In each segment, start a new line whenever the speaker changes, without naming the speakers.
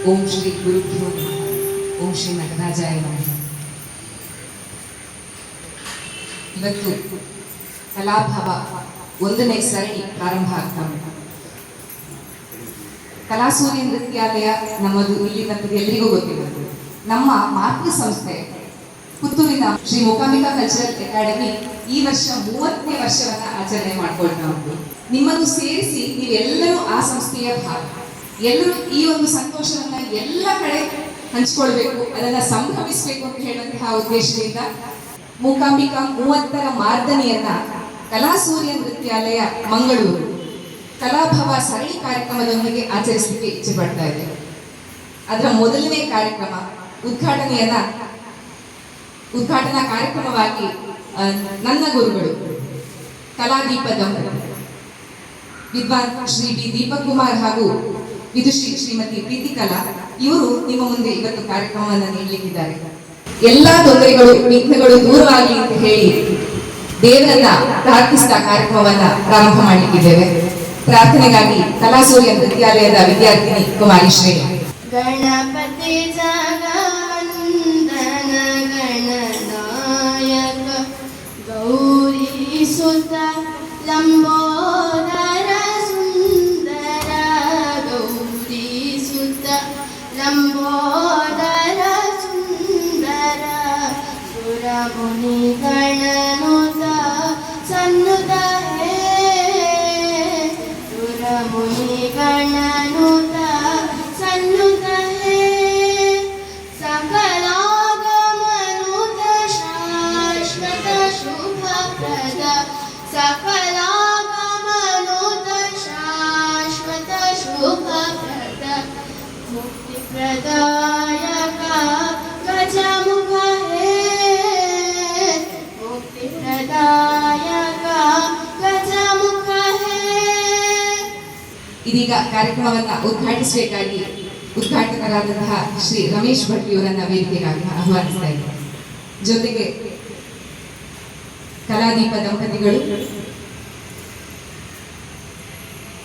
ಓಂ ಶ್ರೀ ಗುರುಭ್ಯೋ ನಮಃ. ಓಂ ಶ್ರೀ ನಟರಾಜಾಯ ನಮಃ. ಇವತ್ತು ಕಲಾಭಾವ 1ನೇ ಸರಣಿ ಪ್ರಾರಂಭ ಆಗ್ತಾ ಉಂಟು. ಕಲಾಸೂರ್ಯ ನೃತ್ಯಾಲಯ ನಮ್ಮದು ಇಲ್ಲಿನಂತದ್ದು ಎಲ್ಲರಿಗೂ ಗೊತ್ತಿರೋದು. ನಮ್ಮ ಮಾತೃ ಸಂಸ್ಥೆ ಪುತ್ತೂರಿನ ಶ್ರೀ ಮೂಕಾಂಬಿಕಾ ಕಲ್ಚರಲ್ ಅಕಾಡೆಮಿ ಈ ವರ್ಷ 30ನೇ ವರ್ಷವನ್ನ ಆಚರಣೆ ಮಾಡ್ಕೊಳ್ತಾ ಉಂಟು. ನಿಮ್ಮನ್ನು ಸೇರಿಸಿ ನೀವೆಲ್ಲರೂ ಆ ಸಂಸ್ಥೆಯ ಭಾಗ. ಎಲ್ಲರೂ ಈ ಒಂದು ಸಂತೋಷವನ್ನ ಎಲ್ಲ ಕಡೆ ಹಂಚಿಕೊಳ್ಬೇಕು, ಅದನ್ನ ಸಂಭ್ರಮಿಸಬೇಕು ಅಂತ ಹೇಳುವಂತಹ ಉದ್ದೇಶದಿಂದ ಮೂಕಾಂಬಿಕಾ 30ರ ಮಾರ್ಧನೆಯನ್ನ ಕಲಾಸೂರ್ಯ ನೃತ್ಯಾಲಯ ಮಂಗಳೂರು ಕಲಾಭವ ಸರಣಿ ಕಾರ್ಯಕ್ರಮದೊಂದಿಗೆ ಆಚರಿಸಲಿಕ್ಕೆ ಇಚ್ಛೆ ಪಡ್ತಾ ಇದೆ. ಅದರ ಮೊದಲನೇ ಕಾರ್ಯಕ್ರಮ ಉದ್ಘಾಟನಾ ಕಾರ್ಯಕ್ರಮವಾಗಿ ನನ್ನ ಗುರುಗಳು ಕಲಾದೀಪ ದಂಪತಿ ವಿದ್ವಾನ್ ಶ್ರೀ ಬಿ ದೀಪಕ್ ಕುಮಾರ್ ಹಾಗೂ ವಿದುಶ್ರೀ ಶ್ರೀಮತಿ ಪ್ರೀತಿ ಕಲಾ ಇವರು ನಿಮ್ಮ ಮುಂದೆ ಇವತ್ತು ಕಾರ್ಯಕ್ರಮವನ್ನು ನೀಡಲಿಕ್ಕಿದ್ದಾರೆ. ಎಲ್ಲಾ ತೊಂದರೆಗಳು ವಿಘ್ನಗಳು ದೂರವಾಗಲಿ ಅಂತ ಹೇಳಿ ದೇವರನ್ನ ಪ್ರಾರ್ಥಿಸಿದ ಕಾರ್ಯಕ್ರಮವನ್ನ ಪ್ರಾರಂಭ ಮಾಡಲಿಕ್ಕಿದ್ದೇವೆ. ಪ್ರಾರ್ಥನೆಗಾಗಿ ಕಲಾಸೂರ್ಯ ನೃತ್ಯಾಲಯದ ವಿದ್ಯಾರ್ಥಿನಿ ಕುಮಾರಿ ಶ್ರೀ.
ಗಣಪತಿ ಜಗವಂದನ ಗಣನಾಯಕ ಗೌರಿ ಸುತ ಲಂಬೋದರ ಸುಂದರ ಗೌರಿ ಸುತ ಲಂಬೋದರ ಸುಂದರ ಸುರಮುನಿ ಗಣನುತ ಸನ್ನುತ ಹೇ ಸುರಮುನಿ ಗಣನುತ ಸನ್ನುತ ಹೇ ಸಕಲಾಗಮನುತ ಶಾಶ್ವತ ಶುಭಪ್ರದ ಸಕಲಾಗಮನುತ ಶಾಶ್ವತ ಶುಭಪ್ರದ ಮುಕ್ತಿಪ್ರದಾಯಕ ಗಜಮುಖ ಹೇ ಮುಕ್ತಿಪ್ರದಾಯಕ ಗಜಮುಖ ಹೇ.
ಇದೀಗ ಕಾರ್ಯಕ್ರಮವನ್ನ ಉದ್ಘಾಟಿಸಬೇಕಾಗಿ ಉದ್ಘಾಟಕರಾದಂತಹ ಶ್ರೀ ರಮೇಶ್ ಭಟ್ ಇವರನ್ನ ವೇದಿಕೆಗಾಗಿ ಆಹ್ವಾನಿಸ್ತಾ ಇದ್ದಾರೆ. ಜೊತೆಗೆ ಕಲಾದೀಪ ದಂಪತಿಗಳು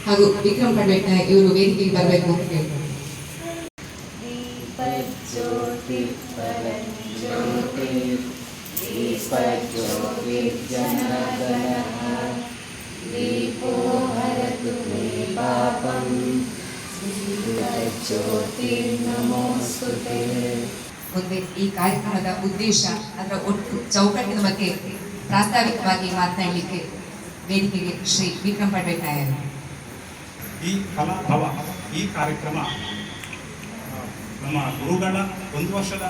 ಹಾಗೂ ವಿಕ್ರಮ್ ಪಂಡಿಟ್ ಇವರು ವೇದಿಕೆಗೆ ಬರಬೇಕು ಅಂತ ಕೇಳ್ತಾರೆ. ಮುಂದೆ ಈ ಕಾರ್ಯಕ್ರಮದ ಉದ್ದೇಶ, ಅದರ ಒಟ್ಟು ಚೌಕಟ್ಟಿನ ಬಗ್ಗೆ ಪ್ರಾಸ್ತಾವಿಕವಾಗಿ ಮಾತನಾಡಲಿಕ್ಕೆ ವೇದಿಕೆಗೆ ಶ್ರೀ ವಿಕ್ರಮ್ ಪಂಡಿಟ್ ನಾಯರ್.
ಈ ಕಲಾಭವ ಈ ಕಾರ್ಯಕ್ರಮ ನಮ್ಮ ಗುರುಗಳ 1 ವರ್ಷದ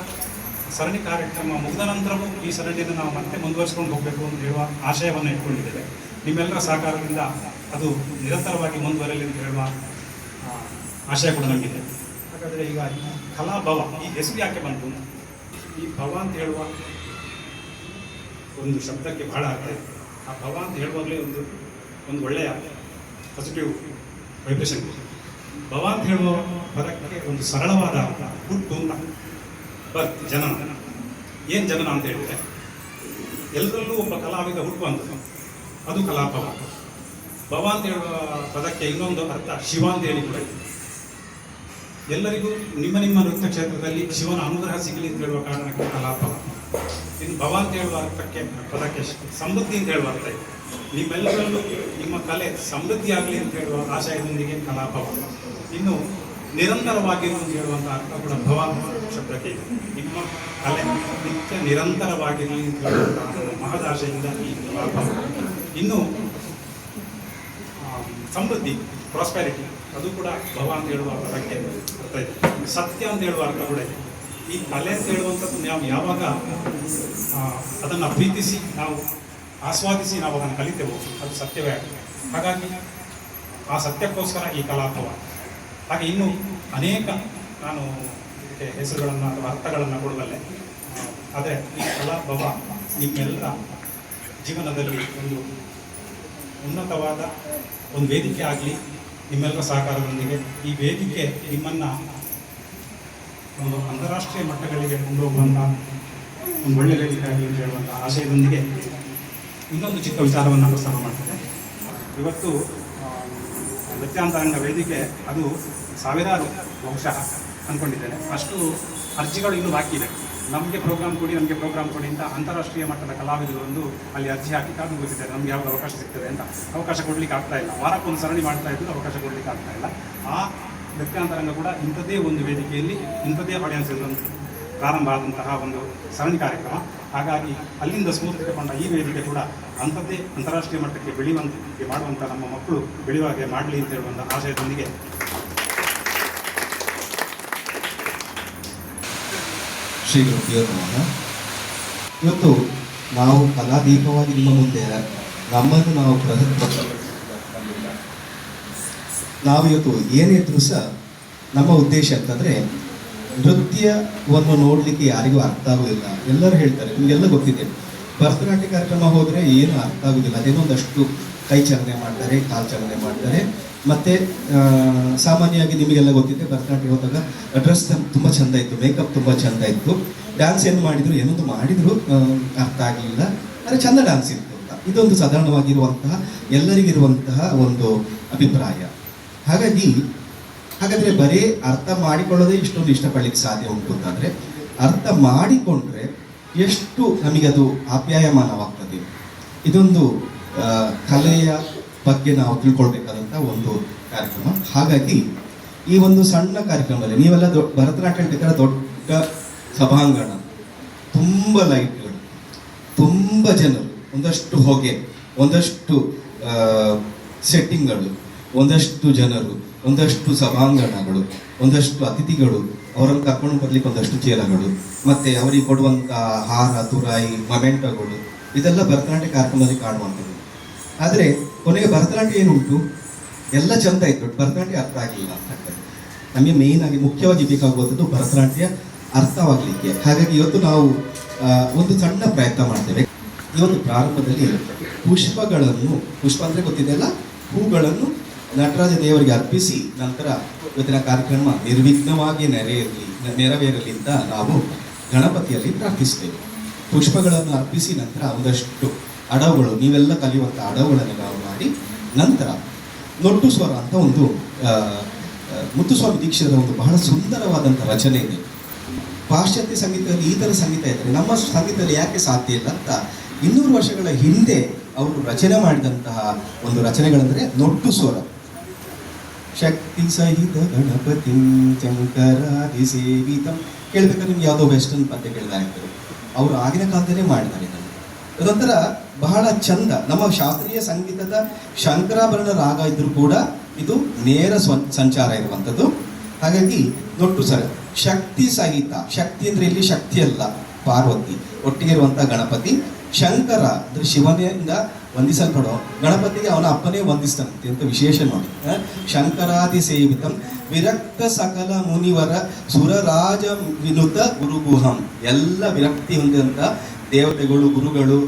ಸರಣಿ ಕಾರ್ಯಕ್ರಮ ಮುಗಿದ ನಂತರವೂ ಈ ಸರಣಿಯನ್ನು ನಾವು ಮತ್ತೆ ಮುಂದುವರಿಸಿಕೊಂಡು ಹೋಗಬೇಕು ಅಂತ ಹೇಳುವ ಆಶಯವನ್ನು ಇಟ್ಕೊಂಡಿದ್ದೇವೆ. ನಿಮ್ಮೆಲ್ಲರ ಸಹಕಾರದಿಂದ ಅದು ನಿರಂತರವಾಗಿ ಮುಂದುವರೆಯಲಿ ಅಂತ ಹೇಳುವ ಆಶಯ ಕೂಡ ನಮಗಿದೆ. ಹಾಗಾದರೆ ಈಗ ಕಲಾಭವ ಈ ಹೆಸರು ಯಾಕೆ ಬಂತು? ಈ ಭವ ಅಂತ ಹೇಳುವ ಒಂದು ಶಬ್ದಕ್ಕೆ ಬಹಳ ಅರ್ಥ ಇದೆ. ಆ ಭವ ಅಂತ ಹೇಳುವಾಗಲೇ ಒಂದು ಒಳ್ಳೆಯ ಪಾಸಿಟಿವ್ ವೈಬ್ರೇಷನ್. ಭವ ಅಂತ ಹೇಳುವ ಪದಕ್ಕೆ ಒಂದು ಸರಳವಾದ ಹುಟ್ಟು ಅಂತ, ಬರ್ತ್ ಜನನ. ಏನು ಜನನ ಅಂತ ಹೇಳಿದರೆ ಎಲ್ಲರಲ್ಲೂ ಒಬ್ಬ ಕಲಾವಿದ ಹುಟ್ಟುವಂಥದ್ದು, ಅದು ಕಲಾಭವ. ಭವ ಅಂತ ಹೇಳುವ ಪದಕ್ಕೆ ಇನ್ನೊಂದು ಅರ್ಥ ಶಿವ ಅಂತ ಹೇಳಿ ಕೂಡ ಇದೆ. ಎಲ್ಲರಿಗೂ ನಿಮ್ಮ ನಿಮ್ಮ ನೃತ್ಯ ಕ್ಷೇತ್ರದಲ್ಲಿ ಶಿವನ ಅನುಗ್ರಹ ಸಿಗಲಿ ಅಂತ ಹೇಳುವ ಕಾರಣಕ್ಕೆ ಕಲಾಭವ. ಇನ್ನು ಭವ ಅಂತ ಹೇಳುವ ಅರ್ಥಕ್ಕೆ ಪದಕ್ಕೆ ಸಮೃದ್ಧಿ ಅಂತ ಹೇಳುವ ಅರ್ಥ ಇದೆ. ನಿಮ್ಮೆಲ್ಲರಲ್ಲೂ ನಿಮ್ಮ ಕಲೆ ಸಮೃದ್ಧಿ ಆಗಲಿ ಅಂತ ಹೇಳುವ ಆಶಯದೊಂದಿಗೆ ಕಲಾಭವ. ಇನ್ನು ನಿರಂತರವಾಗಿ ಅಂತ ಹೇಳುವಂಥ ಅರ್ಥ ಕೂಡ ಭವ ಶಬ್ದಕ್ಕೆ ಇದೆ. ನಿಮ್ಮ ಕಲೆ ನಿತ್ಯ ನಿರಂತರವಾಗಿರಲಿ ಅಂತ ಹೇಳುವಂಥ ಮಹದಾಶೆಯಿಂದ ಈ ಕಲಾಭವ. ಇನ್ನು ಸಮೃದ್ಧಿ, ಪ್ರಾಸ್ಪೆರಿಟಿ, ಅದು ಕೂಡ ಭವ ಅಂತ ಹೇಳುವ ಪದಕ್ಕೆ ಅರ್ಥ ಇದೆ. ಸತ್ಯ ಅಂತ ಹೇಳುವ ಅರ್ಥ ಕೂಡ ಇದೆ. ಈ ಕಲೆ ಅಂತ ಹೇಳುವಂಥದ್ದು ನಾವು ಯಾವಾಗ ಅದನ್ನು ಪ್ರೀತಿಸಿ ನಾವು ಆಸ್ವಾದಿಸಿ ನಾವು ಅದನ್ನು ಕಲಿತೇವೋ ಅದು ಸತ್ಯವೇ ಆಗ್ತದೆ. ಹಾಗಾಗಿ ಆ ಸತ್ಯಕ್ಕೋಸ್ಕರ ಈ ಕಲಾಭವ. ಹಾಗೆ ಇನ್ನೂ ಅನೇಕ ನಾನು ಇದಕ್ಕೆ ಹೆಸರುಗಳನ್ನು ಅಥವಾ ಅರ್ಥಗಳನ್ನು ಕೊಡಬಲ್ಲೆ. ಆದರೆ ಈ ಕಲಾಭವ ನಿಮ್ಮೆಲ್ಲರ ಜೀವನದಲ್ಲಿ ಒಂದು ಉನ್ನತವಾದ ಒಂದು ವೇದಿಕೆ ಆಗಲಿ, ನಿಮ್ಮೆಲ್ಲರ ಸಹಕಾರದೊಂದಿಗೆ ಈ ವೇದಿಕೆ ನಿಮ್ಮನ್ನು ಒಂದು ಅಂತಾರಾಷ್ಟ್ರೀಯ ಮಟ್ಟಗಳಿಗೆ ಕೊಂಡೋಗುವಂಥ ಒಂದು ಒಳ್ಳೆಯ ವೇದಿಕೆ ಆಗಲಿ ಅಂತ ಹೇಳುವಂಥ ಆಶಯದೊಂದಿಗೆ ಇನ್ನೊಂದು ಚಿಕ್ಕ ವಿಚಾರವನ್ನು ಪ್ರಸ್ತಾಪ ಮಾಡ್ತೇನೆ. ಇವತ್ತು ನೃತ್ಯಾಂತರಂಗ ವೇದಿಕೆ ಅದು ಸಾವಿರಾರು ಬಹುಶಃ ಅಂದ್ಕೊಂಡಿದ್ದೇನೆ. ಅಷ್ಟು ಅರ್ಜಿಗಳು ಇನ್ನೂ ಬಾಕಿ ಇದೆ. ನಮಗೆ ಪ್ರೋಗ್ರಾಮ್ ಕೊಡಿ ಅಂತ ಅಂತಾರಾಷ್ಟ್ರೀಯ ಮಟ್ಟದ ಕಲಾವಿದರು ಒಂದು ಅಲ್ಲಿ ಅರ್ಜಿ ಹಾಕಿ ಕಾದು ಕೂತಿದ್ದಾರೆ, ನಮ್ಗೆ ಯಾವಾಗ ಅವಕಾಶ ಸಿಗ್ತದೆ ಅಂತ. ಅವಕಾಶ ಕೊಡಲಿಕ್ಕೆ ಆಗ್ತಾ ಇಲ್ಲ. ವಾರಕ್ಕೊಂದು ಸರಣಿ ಮಾಡ್ತಾ ಇದ್ದು ಅವಕಾಶ ಕೊಡಲಿಕ್ಕೆ ಆಗ್ತಾ ಇಲ್ಲ. ಆ ವ್ಯಕ್ತಾಂತರಂಗ ಕೂಡ ಇಂಥದ್ದೇ ಒಂದು ವೇದಿಕೆಯಲ್ಲಿ ಇಂಥದ್ದೇ ಆಡಿಯನ್ಸ್ ಪ್ರಾರಂಭ ಆದಂತಹ ಒಂದು ಸರಣಿ ಕಾರ್ಯಕ್ರಮ. ಹಾಗಾಗಿ ಅಲ್ಲಿಂದ ಸ್ಫೂರ್ತಿಗೊಂಡ ಈ ವೇದಿಕೆ ಕೂಡ ಅಂಥದ್ದೇ ಅಂತಾರಾಷ್ಟ್ರೀಯ ಮಟ್ಟಕ್ಕೆ ಬೆಳೆಯುವಂತೆ ಮಾಡುವಂಥ ನಮ್ಮ ಮಕ್ಕಳು ಬೆಳೆಯುವಾಗೆ ಮಾಡಲಿ ಅಂತ ಹೇಳುವಂಥ ಆಶಯದೊಂದಿಗೆ
ಶ್ರೀ ಗುರುಭ್ಯೋ ನಮಃ. ಇವತ್ತು ನಾವು ಕಲಾದೀಪವಾಗಿ ನಿಮ್ಮ ಮುಂದೆ ನಮ್ಮನ್ನು ನಾವು ಇವತ್ತು ಏನಿದ್ರು ಸಹ ನಮ್ಮ ಉದ್ದೇಶ ಅಂತಂದರೆ ನೃತ್ಯವನ್ನು ನೋಡಲಿಕ್ಕೆ ಯಾರಿಗೂ ಅರ್ಥ ಆಗೋದಿಲ್ಲ. ಎಲ್ಲರೂ ಹೇಳ್ತಾರೆ, ನಿಮಗೆಲ್ಲ ಗೊತ್ತಿದೆ, ಭರತನಾಟ್ಯ ಕಾರ್ಯಕ್ರಮ ಹೋದರೆ ಏನು ಅರ್ಥ ಆಗೋದಿಲ್ಲ. ಅದೇನೊಂದಷ್ಟು ಕೈ ಚಲನೆ ಮಾಡ್ತಾರೆ, ಕಾಲು ಚಲನೆ ಮಾಡ್ತಾರೆ. ಮತ್ತು ಸಾಮಾನ್ಯವಾಗಿ ನಿಮಗೆಲ್ಲ ಗೊತ್ತಿದೆ, ಭರತನಾಟ್ಯ ಹೋದಾಗ ಡ್ರೆಸ್ ತುಂಬ ಚೆಂದ ಇತ್ತು, ಮೇಕಪ್ ತುಂಬ ಚೆಂದ ಇತ್ತು, ಡ್ಯಾನ್ಸ್ ಏನು ಮಾಡಿದ್ರು ಏನೊಂದು ಮಾಡಿದ್ರು ಅರ್ಥ ಆಗಲಿಲ್ಲ, ಆದರೆ ಚೆಂದ ಡ್ಯಾನ್ಸ್ ಇತ್ತು ಅಂತ. ಇದೊಂದು ಸಾಧಾರಣವಾಗಿರುವಂತಹ ಎಲ್ಲರಿಗಿರುವಂತಹ ಒಂದು ಅಭಿಪ್ರಾಯ. ಹಾಗಾದರೆ ಬರೀ ಅರ್ಥ ಮಾಡಿಕೊಳ್ಳೋದೇ ಇಷ್ಟೊಂದು ಇಷ್ಟಪಡಲಿಕ್ಕೆ ಸಾಧ್ಯ ಉಂಟು ಅಂತಂದರೆ, ಅರ್ಥ ಮಾಡಿಕೊಂಡ್ರೆ ಎಷ್ಟು ನಮಗೆ ಅದು ಆಪ್ಯಾಯಮಾನವಾಗ್ತದೆ. ಇದೊಂದು ಕಲೆಯ ಬಗ್ಗೆ ನಾವು ತಿಳ್ಕೊಳ್ಬೇಕಾದಂಥ ಒಂದು ಕಾರ್ಯಕ್ರಮ. ಹಾಗಾಗಿ ಈ ಒಂದು ಸಣ್ಣ ಕಾರ್ಯಕ್ರಮದಲ್ಲಿ ನೀವೆಲ್ಲ ಭರತನಾಟ್ಯ ಹೇಳ್ಬೇಕಾದ್ರೆ ದೊಡ್ಡ ಸಭಾಂಗಣ, ತುಂಬ ಲೈಟ್ಗಳು, ತುಂಬ ಜನರು, ಒಂದಷ್ಟು ಹೊಗೆ, ಒಂದಷ್ಟು ಸೆಟ್ಟಿಂಗ್ಗಳು, ಒಂದಷ್ಟು ಜನರು, ಒಂದಷ್ಟು ಸಭಾಂಗಣಗಳು, ಒಂದಷ್ಟು ಅತಿಥಿಗಳು, ಅವರನ್ನು ಕರ್ಕೊಂಡು ಬರ್ಲಿಕ್ಕೆ ಒಂದಷ್ಟು ಚೇಲಗಳು, ಮತ್ತು ಅವರಿಗೆ ಕೊಡುವಂಥ ಹಾರ, ತುರಾಯಿ, ಮೊಮೆಂಟೋಗಳು, ಇದೆಲ್ಲ ಭರತನಾಟ್ಯ ಕಾರ್ಯಕ್ರಮದಲ್ಲಿ ಕಾಣುವಂಥದ್ದು. ಆದರೆ ಕೊನೆಗೆ ಭರತನಾಟ್ಯ ಏನುಂಟು, ಎಲ್ಲ ಚೆಂದ ಇತ್ತು, ಭರತನಾಟ್ಯ ಅರ್ಥ ಆಗಲಿಲ್ಲ ಅಂತ. ನಮಗೆ ಮೇಯ್ನ್ ಆಗಿ ಮುಖ್ಯವಾಗಿ ಬೇಕಾಗುವಂಥದ್ದು ಭರತನಾಟ್ಯ ಅರ್ಥವಾಗಲಿಕ್ಕೆ. ಹಾಗಾಗಿ ಇವತ್ತು ನಾವು ಒಂದು ಸಣ್ಣ ಪ್ರಯತ್ನ ಮಾಡ್ತೇವೆ. ಇವತ್ತು ಪ್ರಾರಂಭದಲ್ಲಿ ಪುಷ್ಪ ಅಂದರೆ ಗೊತ್ತಿದೆಯಲ್ಲ, ಹೂಗಳನ್ನು ನಟರಾಜ ದೇವರಿಗೆ ಅರ್ಪಿಸಿ ನಂತರ ಇವತ್ತಿನ ಕಾರ್ಯಕ್ರಮ ನಿರ್ವಿಘ್ನವಾಗಿ ನೆರವೇರಲಿ ಅಂತ ನಾವು ಗಣಪತಿಯಲ್ಲಿ ಪ್ರಾರ್ಥಿಸ್ತೇವೆ. ಪುಷ್ಪಗಳನ್ನು ಅರ್ಪಿಸಿ ನಂತರ ಒಂದಷ್ಟು ಅಡವುಗಳು, ನೀವೆಲ್ಲ ಕಲಿಯುವಂಥ ಅಡವುಗಳನ್ನು ನಾವು ಮಾಡಿ ನಂತರ ನೊಟ್ಟು ಸ್ವರ ಅಂತ ಒಂದು ಮುತ್ತುಸ್ವಾಮಿ ದೀಕ್ಷಿತರ ಒಂದು ಬಹಳ ಸುಂದರವಾದಂಥ ರಚನೆ ಇದೆ. ಪಾಶ್ಚಾತ್ಯ ಸಂಗೀತದಲ್ಲಿ ಈ ಥರ ಸಂಗೀತ ಇದ್ದರೆ ನಮ್ಮ ಸಂಗೀತದಲ್ಲಿ ಯಾಕೆ ಸಾಧ್ಯ ಇಲ್ಲ ಅಂತ 200 ವರ್ಷಗಳ ಹಿಂದೆ ಅವರು ರಚನೆ ಮಾಡಿದಂತಹ ಒಂದು ರಚನೆಗಳೆಂದರೆ ನೊಟ್ಟು ಸ್ವರ. ಶಕ್ತಿ ಸಹಿತ ಗಣಪತಿ ಶಂಕರಾದಿ ಸೇವಿತಂ ಕೇಳಬೇಕಾದ್ರೆ ನಿಮ್ಗೆ ಯಾವುದೋ ವೆಸ್ಟರ್ನ್ ಪದ್ಯ ಕೇಳಿದಾಗ್ತದೆ, ಅವರು ಆಗಿನ ಕಾಲದಲ್ಲೇ ಮಾಡಿದ್ದಾರೆ. ಅದೊಂಥರ ಬಹಳ ಚಂದ. ನಮ್ಮ ಶಾಸ್ತ್ರೀಯ ಸಂಗೀತದ ಶಂಕರಾಭರಣ ರಾಗ ಇದ್ರೂ ಕೂಡ ಇದು ನೇರ ಸಂಚಾರ ಇರುವಂಥದ್ದು. ಹಾಗಾಗಿ ನೊಟ್ಟು ಸ್ವರ ಶಕ್ತಿ ಸಹಿತ, ಶಕ್ತಿ ಅಂದರೆ ಇಲ್ಲಿ ಶಕ್ತಿ ಅಲ್ಲ, ಪಾರ್ವತಿ ಒಟ್ಟಿಗೆ ಇರುವಂಥ ಗಣಪತಿ. ಶಂಕರ ಅಂದರೆ ಶಿವನಿಂದ ವಂದಿಸಲ್ಪಡೋ ಗಣಪತಿಗೆ ಅವನ ಅಪ್ಪನೇ ವಂದಿಸ್ತಾನಂತೆ ಅಂತ ವಿಶೇಷ ನೋಡಿ. ಶಂಕರಾದಿ ಸೇವಿತಂ ವಿರಕ್ತ ಸಕಲ ಮುನಿವರ ಸುರರಾಜ ವಿನುತ ಗುರುಗುಹಂ, ಎಲ್ಲ ವಿರಕ್ತಿ ಹೊಂದಿದಂಥ ದೇವತೆಗಳು, ಗುರುಗಳು,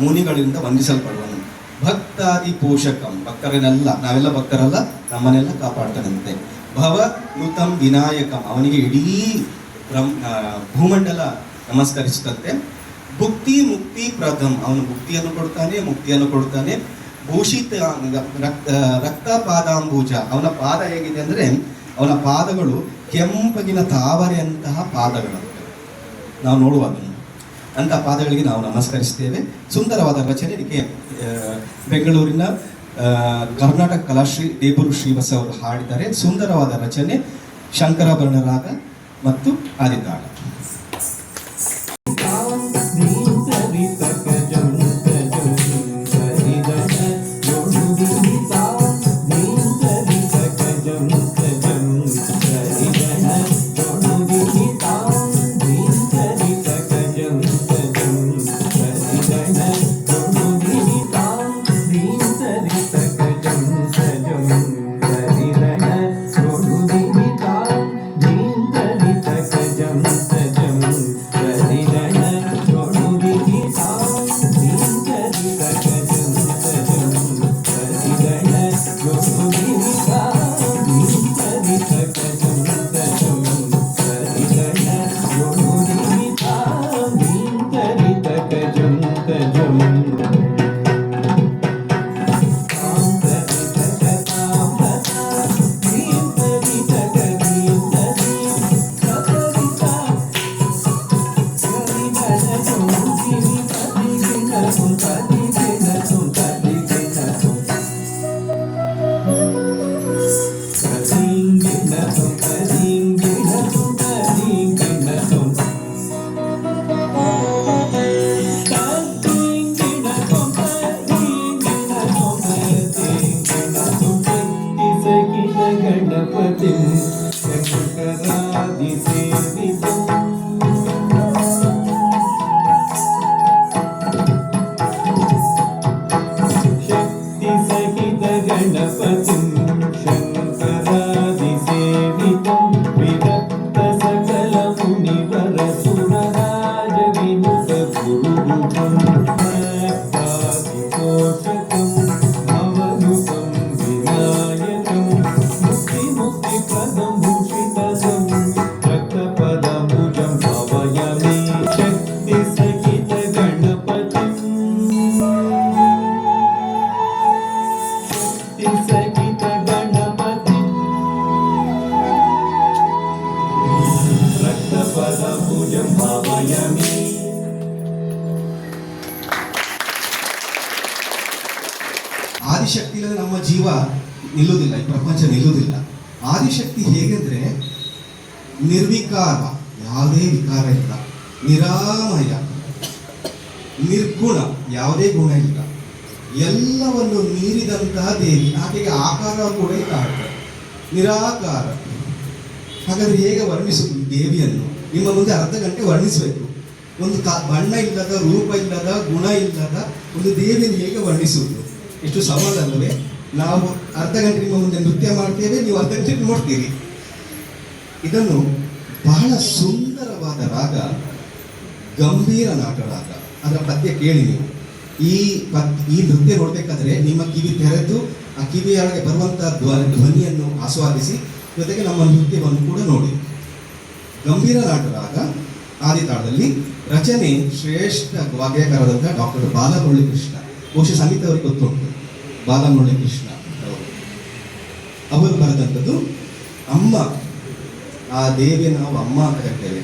ಮುನಿಗಳಿಂದ ವಂದಿಸಲ್ಪಡುವನು. ಭಕ್ತಾದಿ ಪೋಷಕಂ, ಭಕ್ತರನ್ನೆಲ್ಲ, ನಾವೆಲ್ಲ ಭಕ್ತರಲ್ಲ, ನಮ್ಮನ್ನೆಲ್ಲ ಕಾಪಾಡ್ತಾನಂತೆ. ಭವ ನುತಂ ವಿನಾಯಕಂ, ಅವನಿಗೆ ಇಡೀ ಭೂಮಂಡಲ ನಮಸ್ಕರಿಸುತ್ತಂತೆ. ಭುಕ್ತಿ ಮುಕ್ತಿ ಪ್ರಥಮ್, ಅವನು ಭುಕ್ತಿಯನ್ನು ಕೊಡ್ತಾನೆ, ಮುಕ್ತಿಯನ್ನು ಕೊಡ್ತಾನೆ. ಭೂಷಿತ ರಕ್ತ ಪಾದಾಂಬೂಜ, ಅವನ ಪಾದ ಹೇಗಿದೆ ಅಂದರೆ ಅವನ ಪಾದಗಳು ಕೆಂಪಗಿನ ತಾವರೆಯಂತಹ ಪಾದಗಳು, ನಾವು ನೋಡುವಾಗ ಅಂಥ ಪಾದಗಳಿಗೆ ನಾವು ನಮಸ್ಕರಿಸ್ತೇವೆ. ಸುಂದರವಾದ ರಚನೆ. ಇದಕ್ಕೆ ಬೆಂಗಳೂರಿನ ಕರ್ನಾಟಕ ಕಲಾಶ್ರೀ ದೇಬೂರು ಶ್ರೀವತ್ಸ ಅವರು ಹಾಡಿದ್ದಾರೆ. ಸುಂದರವಾದ ರಚನೆ, ಶಂಕರಾಭರಣ ರಾಗ ಮತ್ತು ಆದಿತಾಳ.
Jam ಗಣಪತಿ ಶಂಕರಾದಿ ಸೇವಿತ ಶಕ್ತಿ ಸಹಿತ ಗಣಪತಿ ಶಂಕರಾದಿ ಸೇವಿತ ವಿರಕ್ತ ಸಕಲ ಮುನಿವರ ಸುರರಾಜ ವಿನುತ ಗುರುಗುಣಂ ಪೋಷಕಂ ಅವನುತಂ ವಿನಾಯಕಂ ಮುಕ್ತಿ ಪ್ರದಂ ಭೂಷಿತಂ ರಕ್ತಪದಮುಜಂ ಭವಯಮೇ ಶಕ್ತಿ ಸಹಿತ ಗಣಪತಿ ಸಹಿತ ಗಣಪತಿ ರಕ್ತಪದಮುಜಂ ಭವಯಮೇ.
ಆದಿಶಕ್ತಿ ಇಲ್ಲದೆ ನಮ್ಮ ಜೀವ ನಿಲ್ಲುವುದಿಲ್ಲ, ಈ ಪ್ರಪಂಚ ನಿಲ್ಲುವುದಿಲ್ಲ. ಆದಿಶಕ್ತಿ ಹೇಗೆಂದ್ರೆ ನಿರ್ವಿಕಾರ, ಯಾವುದೇ ವಿಕಾರ ಇಲ್ಲ, ನಿರಾಮಯ, ನಿರ್ಗುಣ, ಯಾವುದೇ ಗುಣ ಇಲ್ಲ, ಎಲ್ಲವನ್ನು ಮೀರಿದಂತಹ ದೇವಿ. ಆಕೆಗೆ ಆಕಾರ ಕೂಡ ಇಲ್ಲ, ನಿರಾಕಾರ. ಹಾಗಾದ್ರೆ ಹೇಗೆ ವರ್ಣಿಸುವುದು ಈ ದೇವಿಯನ್ನು? ನಿಮ್ಮ ಮುಂದೆ ಅರ್ಧ ಗಂಟೆ ವರ್ಣಿಸಬೇಕು. ಒಂದು ಬಣ್ಣ ಇಲ್ಲದ, ರೂಪ ಇಲ್ಲದ, ಗುಣ ಇಲ್ಲದ ಒಂದು ದೇವಿಯನ್ನು ಹೇಗೆ ವರ್ಣಿಸುವುದು? ಎಷ್ಟು ಸವಾಲಲ್ಲವೇ? ನಾವು ಅರ್ಧ ಗಂಟೆ ನಿಮ್ಮ ಮುಂದೆ ನೃತ್ಯ ಮಾಡ್ತೇವೆ, ನೀವು ಅರ್ಧ ಗಂಟೆ ನೋಡ್ತೀರಿ. ಇದನ್ನು ಬಹಳ ಸುಂದರವಾದ ರಾಗ, ಗಂಭೀರ ನಾಟ ರಾಗ. ಅದರ ಪದ್ಯ ಕೇಳಿ ನೀವು. ಈ ನೃತ್ಯ ನೋಡ್ಬೇಕಾದ್ರೆ ನಿಮ್ಮ ಕಿವಿ ತೆರೆದು ಆ ಕಿವಿಯೊಳಗೆ ಬರುವಂತಹ ಧ್ವನಿಯನ್ನು ಆಸ್ವಾದಿಸಿ, ಜೊತೆಗೆ ನಮ್ಮ ನೃತ್ಯವನ್ನು ಕೂಡ ನೋಡಿ. ಗಂಭೀರ ನಾಟ ರಾಗ ಆದಿತಾಳದಲ್ಲಿ. ರಚನೆ ಶ್ರೇಷ್ಠ ವಾಗ್ಯಕಾರರಾದ ಡಾಕ್ಟರ್ ಬಾಲಮುರಳಿ ಕೃಷ್ಣ. ಬಹುಶಃ ಸಂಗೀತ ಅವರಿಗೆ ಗೊತ್ತುಂಟು, ಬಾಲಮುರಳಿ ಕೃಷ್ಣ ಅವರು ಬರೆದಂಥದ್ದು. ಅಮ್ಮ, ಆ ದೇವಿಯನ್ನು ನಾವು ಅಮ್ಮ ಅಂತ ಕರ್ತೇವೆ.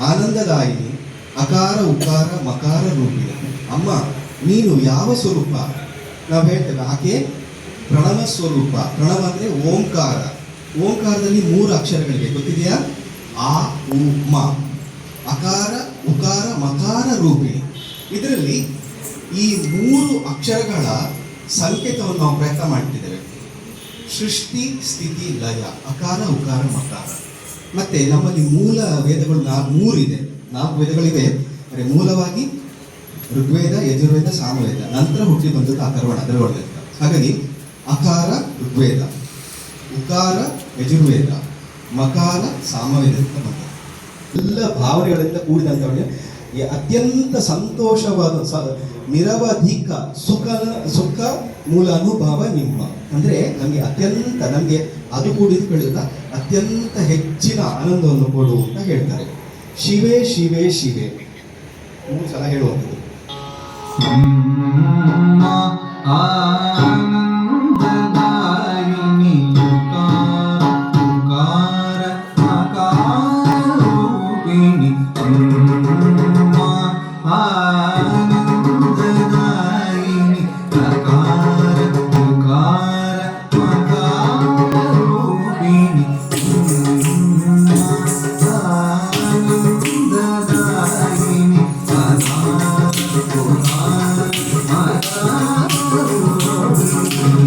ಆನಂದದಾಯಿನಿ, ಅಕಾರ ಉಕಾರ ಮಕಾರ ರೂಪಿಣಿ. ಅಮ್ಮ ನೀನು ಯಾವ ಸ್ವರೂಪ? ನಾವು ಹೇಳ್ತೇವೆ ಆಕೆ ಪ್ರಣವ ಸ್ವರೂಪ. ಪ್ರಣವ ಅಂದರೆ ಓಂಕಾರ. ಓಂಕಾರದಲ್ಲಿ 3 ಅಕ್ಷರಗಳಿವೆ, ಗೊತ್ತಿದೆಯಾ? ಆ ಉ ಮ. ಅಕಾರ ಉಕಾರ ಮಕಾರ ರೂಪಿಣಿ. ಇದರಲ್ಲಿ ಈ 3 ಅಕ್ಷರಗಳ ಸಂಕೇತವನ್ನು ನಾವು ಪ್ರಯತ್ನ ಮಾಡ್ತಿದ್ದೇವೆ. ಸೃಷ್ಟಿ, ಸ್ಥಿತಿ, ಲಯ. ಅಕಾರ ಉಕಾರ ಮಕಾರ. ಮತ್ತೆ ನಮ್ಮಲ್ಲಿ ಮೂಲ ವೇದಗಳು 3 ಇದೆ, 4 ವೇದಗಳಿವೆ. ಅಂದರೆ ಮೂಲವಾಗಿ ಋಗ್ವೇದ, ಯಜುರ್ವೇದ, ಸಾಮವೇದ, ನಂತರ ಹುಟ್ಟಿ ಬಂದದ್ದು ಅಥರ್ವಣ, ಅದರೊಳಗೆ. ಹಾಗಾಗಿ ಅಕಾರ ಋಗ್ವೇದ, ಉಕಾರ ಯಜುರ್ವೇದ, ಮಕಾರ ಸಾಮವೇದ ಅಂತ ಬಂದ ಎಲ್ಲ ಭಾವನೆಗಳಿಂದ ಕೂಡಿದಂಥವನಿಗೆ ಅತ್ಯಂತ ಸಂತೋಷವಾದ ನಿರವಧಿಕ ಸುಖ ಮೂಲ ಅನುಭವ ನಿಮ್ಮ. ಅಂದರೆ ನಮಗೆ ಅತ್ಯಂತ, ನಮಗೆ ಅದು ಕೂಡಿದು ಕಳೆದ ಅತ್ಯಂತ ಹೆಚ್ಚಿನ ಆನಂದವನ್ನು ಕೊಡು ಅಂತ ಹೇಳ್ತಾರೆ. ಶಿವೆ ಶಿವೆ ಶಿವೆ 3 ಸಲ ಹೇಳುವಂಥದ್ದು.
ಆನಂದದಾಯಿನಿ ಉಕಾರ ಮಕಾರ ರೂಪಿಣಿ ಆನಂದದಾಯಿನಿ ಅಕಾರ ಉಕಾರ ಮಕಾರ ರೂಪಿಣಿ ಆನಂದದಾಯಿನಿ ಅಕಾರ ಉಕಾರ ಮಕಾರ ರೂಪಿಣಿ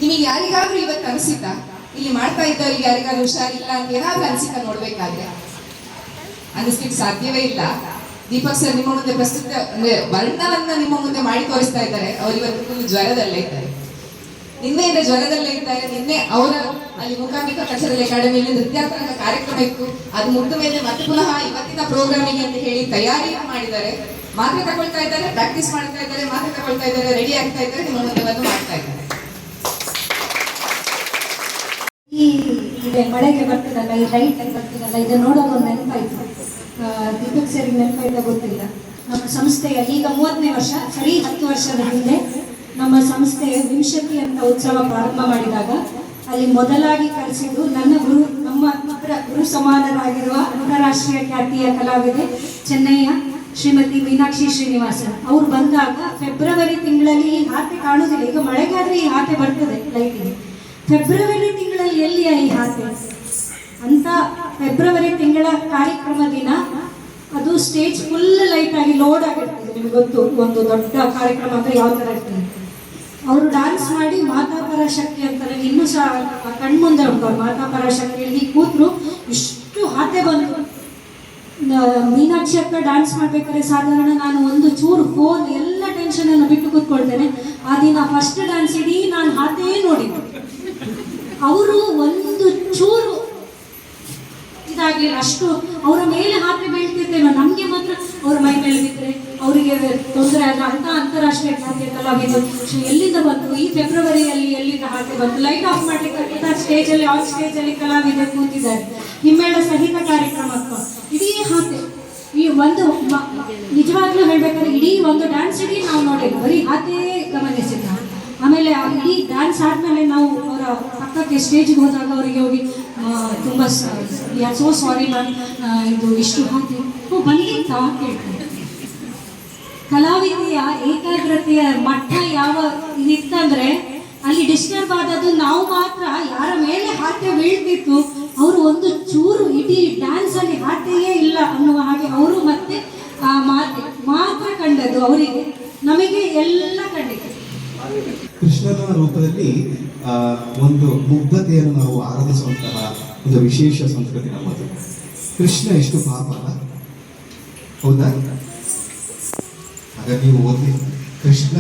ನಿಮಗೆ ಯಾರಿಗಾದ್ರೂ ಇವತ್ತು ಅನಿಸಿತಾ ಇಲ್ಲಿ ಮಾಡ್ತಾ ಇದ್ದವ್ರಿಗೆ ಯಾರಿಗಾದ್ರೂ ಹುಷಾರಿಲ್ಲ ಅಂತ ಏನಾದ್ರೂ ಅನಿಸಿತಾ ನೋಡ್ಬೇಕಾದ್ರೆ ಅನಿಸ್ಲಿಕ್ಕೆ ಸಾಧ್ಯವೇ ಇಲ್ಲ. ದೀಪಕ್ ಸರ್ ನಿಮ್ಮ ಮುಂದೆ ಪ್ರಸ್ತುತ ಅಂದ್ರೆ ವರ್ಣವನ್ನ ನಿಮ್ಮ ಮುಂದೆ ಮಾಡಿ ತೋರಿಸ್ತಾ ಇದ್ದಾರೆ. ಅವ್ರು ಇವತ್ತು ಫುಲ್ ಜ್ವರದಲ್ಲೇ ಇದ್ದಾರೆ, ನಿನ್ನೆಯಿಂದ ಜ್ವರದಲ್ಲೇ ಇದ್ದಾರೆ. ನಿನ್ನೆ ಅವರ ಅಲ್ಲಿ ಮೂಕಾಂಬಿಕಾ ಕಲ್ಚರಲ್ ಅಕಾಡೆಮಿಯಲ್ಲಿ ನೃತ್ಯಾತ್ಮಕ ಕಾರ್ಯಕ್ರಮ ಇತ್ತು, ಅದು ಮುಗಿದ ಮೇಲೆ ಮತ್ತೆ ಪುನಃ ಇವತ್ತಿನ ಪ್ರೋಗ್ರಾಮಿಂಗ್ ಅಂತ ಹೇಳಿ ತಯಾರಿ ಮಾಡಿದ್ದಾರೆ. ಮಾತ್ರೆ ತಗೊಳ್ತಾ ಇದ್ದಾರೆ, ಪ್ರಾಕ್ಟೀಸ್ ಮಾಡ್ತಾ ಇದ್ದಾರೆ, ಮಾತ್ರೆ ತಗೊಳ್ತಾ ಇದ್ದಾರೆ, ರೆಡಿ ಆಗ್ತಾ ಇದ್ದಾರೆ, ನಿಮ್ಮ ಮುಂದೆ ಬಂದು ಮಾಡ್ತಾ ಇದ್ದಾರೆ.
ಈ ಇದೆ ಮಳೆಗೆ ಬರ್ತದಲ್ಲ, ಈ ಲೈಟ್ ಬರ್ತದಲ್ಲ, ಇದನ್ನ ನೋಡೋದು ಒಂದು ನೆನಪಾಯ್ತು. ದೀಪಕ್ ಸರಿಗೆ ನೆನಪಾಯ್ತಾ ಗೊತ್ತಿಲ್ಲ. ನಮ್ಮ ಸಂಸ್ಥೆಯ ಈಗ 30ನೇ ವರ್ಷ, ಸರಿ 10 ವರ್ಷದ ಹಿಂದೆ ನಮ್ಮ ಸಂಸ್ಥೆಯ ವಿಂಶತಿ ಅಂತ ಉತ್ಸವ ಪ್ರಾರಂಭ ಮಾಡಿದಾಗ ಅಲ್ಲಿ ಮೊದಲಾಗಿ ಕರೆಸಿದ್ದು ನನ್ನ ಗುರು, ನಮ್ಮ ಗುರು ಸಮಾನರಾಗಿರುವ ಅಂತಾರಾಷ್ಟ್ರೀಯ ಖ್ಯಾತಿಯ ಕಲಾವಿದೆ ಚೆನ್ನೈಯ ಶ್ರೀಮತಿ ಮೀನಾಕ್ಷಿ ಶ್ರೀನಿವಾಸನ್. ಅವ್ರು ಬಂದಾಗ ಫೆಬ್ರವರಿ ತಿಂಗಳಲ್ಲಿ ಈ ಹಾತೆ ಕಾಣುವುದಿಲ್ಲ. ಈಗ ಮಳೆಗಾದ್ರೆ ಈ ಹಾತೆ ಬರ್ತದೆ ಲೈಟಿಗೆ. ಫೆಬ್ರವರಿ ತಿಂಗಳಲ್ಲಿ ಎಲ್ಲಿಯ ಈ ಹಾತೆ ಅಂತ ಫೆಬ್ರವರಿ ತಿಂಗಳ ಕಾರ್ಯಕ್ರಮ ದಿನ ಅದು ಸ್ಟೇಜ್ ಫುಲ್ ಲೈಟ್ ಆಗಿ ಲೋಡ್ ಆಗಿರ್ತದೆ. ನಿಮ್ಗೆ ಗೊತ್ತು, ಒಂದು ದೊಡ್ಡ ಕಾರ್ಯಕ್ರಮ ಅಂದ್ರೆ ಯಾವ ತರ ಇರ್ತದೆ. ಅವರು ಡಾನ್ಸ್ ಮಾಡಿ ಮಾತಾ ಪರಾಶಕ್ತಿ ಅಂತಾರೆ, ಇನ್ನೂ ಸಹ ಕಣ್ಮುಂದೆ ಉಂಟು ಮಾತಾ ಪರಾಶಕ್ತಿಯಲ್ಲಿ ಕೂತ್ರು. ಇಷ್ಟು ಹಾತೆ ಬಂತು. ಮೀನಾಕ್ಷಿ ಅಕ್ಕ ಡಾನ್ಸ್ ಮಾಡ್ಬೇಕಾದ್ರೆ ಸಾಧಾರಣ ನಾನು ಒಂದು ಚೂರು ಫೋನ್ ಎಲ್ಲ ಟೆನ್ಷನ್ ಅನ್ನು ಬಿಟ್ಟು ಕೂತ್ಕೊಳ್ತೇನೆ. ಆ ದಿನ ಫಸ್ಟ್ ಡಾನ್ಸ್ ಇಡೀ ನಾನು ಹಾತೇ ನೋಡಿದ್ದೆ. ಅವರು ಒಂದು ಚೂರು ಇದಾಗ್ಲಿಲ್ಲ, ಅಷ್ಟು ಅವರ ಮೇಲೆ ಹಾತೆ ಬೀಳ್ತಿದ್ದೇನೋ. ನಮ್ಗೆ ಮಾತ್ರ ಅವ್ರ ಮೈ ಮೇಲೆ ಬಿದ್ದರೆ ಅವರಿಗೆ ತೊಂದರೆ ಆದ್ರೆ ಅಂತ ಅಂತಾರಾಷ್ಟ್ರೀಯ ಖ್ಯಾತಿಯ ಕಲಾವಿದರು ಎಲ್ಲಿಂದ ಬಂತು ಈ ಫೆಬ್ರವರಿಯಲ್ಲಿ ಎಲ್ಲಿಂದ ಹಾಗೆ ಬಂತು ಲೈಟ್ ಆಫ್ ಮಾಡಲಿಕ್ಕೆ ಸ್ಟೇಜಲ್ಲಿ ಆನ್ ಸ್ಟೇಜಲ್ಲಿ ಕಲಾವಿದರು ಕೂತಿದ್ದಾರೆ ಹಿಮ್ಮೇಳ ಸಹಿತ ಕಾರ್ಯಕ್ರಮಕ್ಕೆ ಇಡೀ ಹಾತೆ ಈ ಒಂದು ನಿಜವಾಗ್ಲೂ ಹೇಳ್ಬೇಕಾದ್ರೆ ಇಡೀ ಒಂದು ಡ್ಯಾನ್ಸ್ ಇಡೀ ನಾವು ನೋಡಿದ್ವಿ ಬರೀ ಹಾತೇ ಗಮನಿಸಿದ್ದ ಆಮೇಲೆ ಆ ಇಡೀ ಡ್ಯಾನ್ಸ್ ಆದಮೇಲೆ ನಾವು ಅವರ ಪಕ್ಕಕ್ಕೆ ಸ್ಟೇಜಿಗೆ ಹೋದಾಗ ಅವರಿಗೆ ಹೋಗಿ ತುಂಬ ಸೋ ಸಾರಿ ಮ್ಯಾಮ್ ಇದು ಇಷ್ಟು ಹಾಕಿ ಬಂದಿತ್ತ ಕೇಳ್ತಾರೆ ಕಲಾವಿದೆಯ ಏಕಾಗ್ರತೆಯ ಮಟ್ಟ ಯಾವ ಇದಿತ್ತಂದ್ರೆ ಅಲ್ಲಿ ಡಿಸ್ಟರ್ಬ್ ಆದದ್ದು ನಾವು ಮಾತ್ರ ಯಾರ ಮೇಲೆ ಹಾಸ್ಯ ಬೀಳ್ತಿತ್ತು ಅವರು ಒಂದು ಚೂರು ಇಡೀ ಡ್ಯಾನ್ಸ್ ಅಲ್ಲಿ ಹಾಸ್ಯೆಯೇ ಇಲ್ಲ ಅನ್ನುವ ಹಾಗೆ ಅವರು ಮತ್ತೆ ಆ ಮಾತ್ರ ಕಂಡದ್ದು ಅವರಿಗೆ ನಮಗೆ ಎಲ್ಲ ಕಂಡಿತ್ತು
ಕೃಷ್ಣನ ರೂಪದಲ್ಲಿ ಒಂದು ಮುಗ್ಧತೆಯನ್ನು ನಾವು ಆರಾಧಿಸುವಂತಹ ಒಂದು ವಿಶೇಷ ಸಂಸ್ಕೃತಿ ನಮ್ಮದು. ಕೃಷ್ಣ ಎಷ್ಟು ಪಾಪ ಅಲ್ಲ, ಹೌದಾ? ಹಾಗಾಗಿ ನೀವು ಓದಿ, ಕೃಷ್ಣ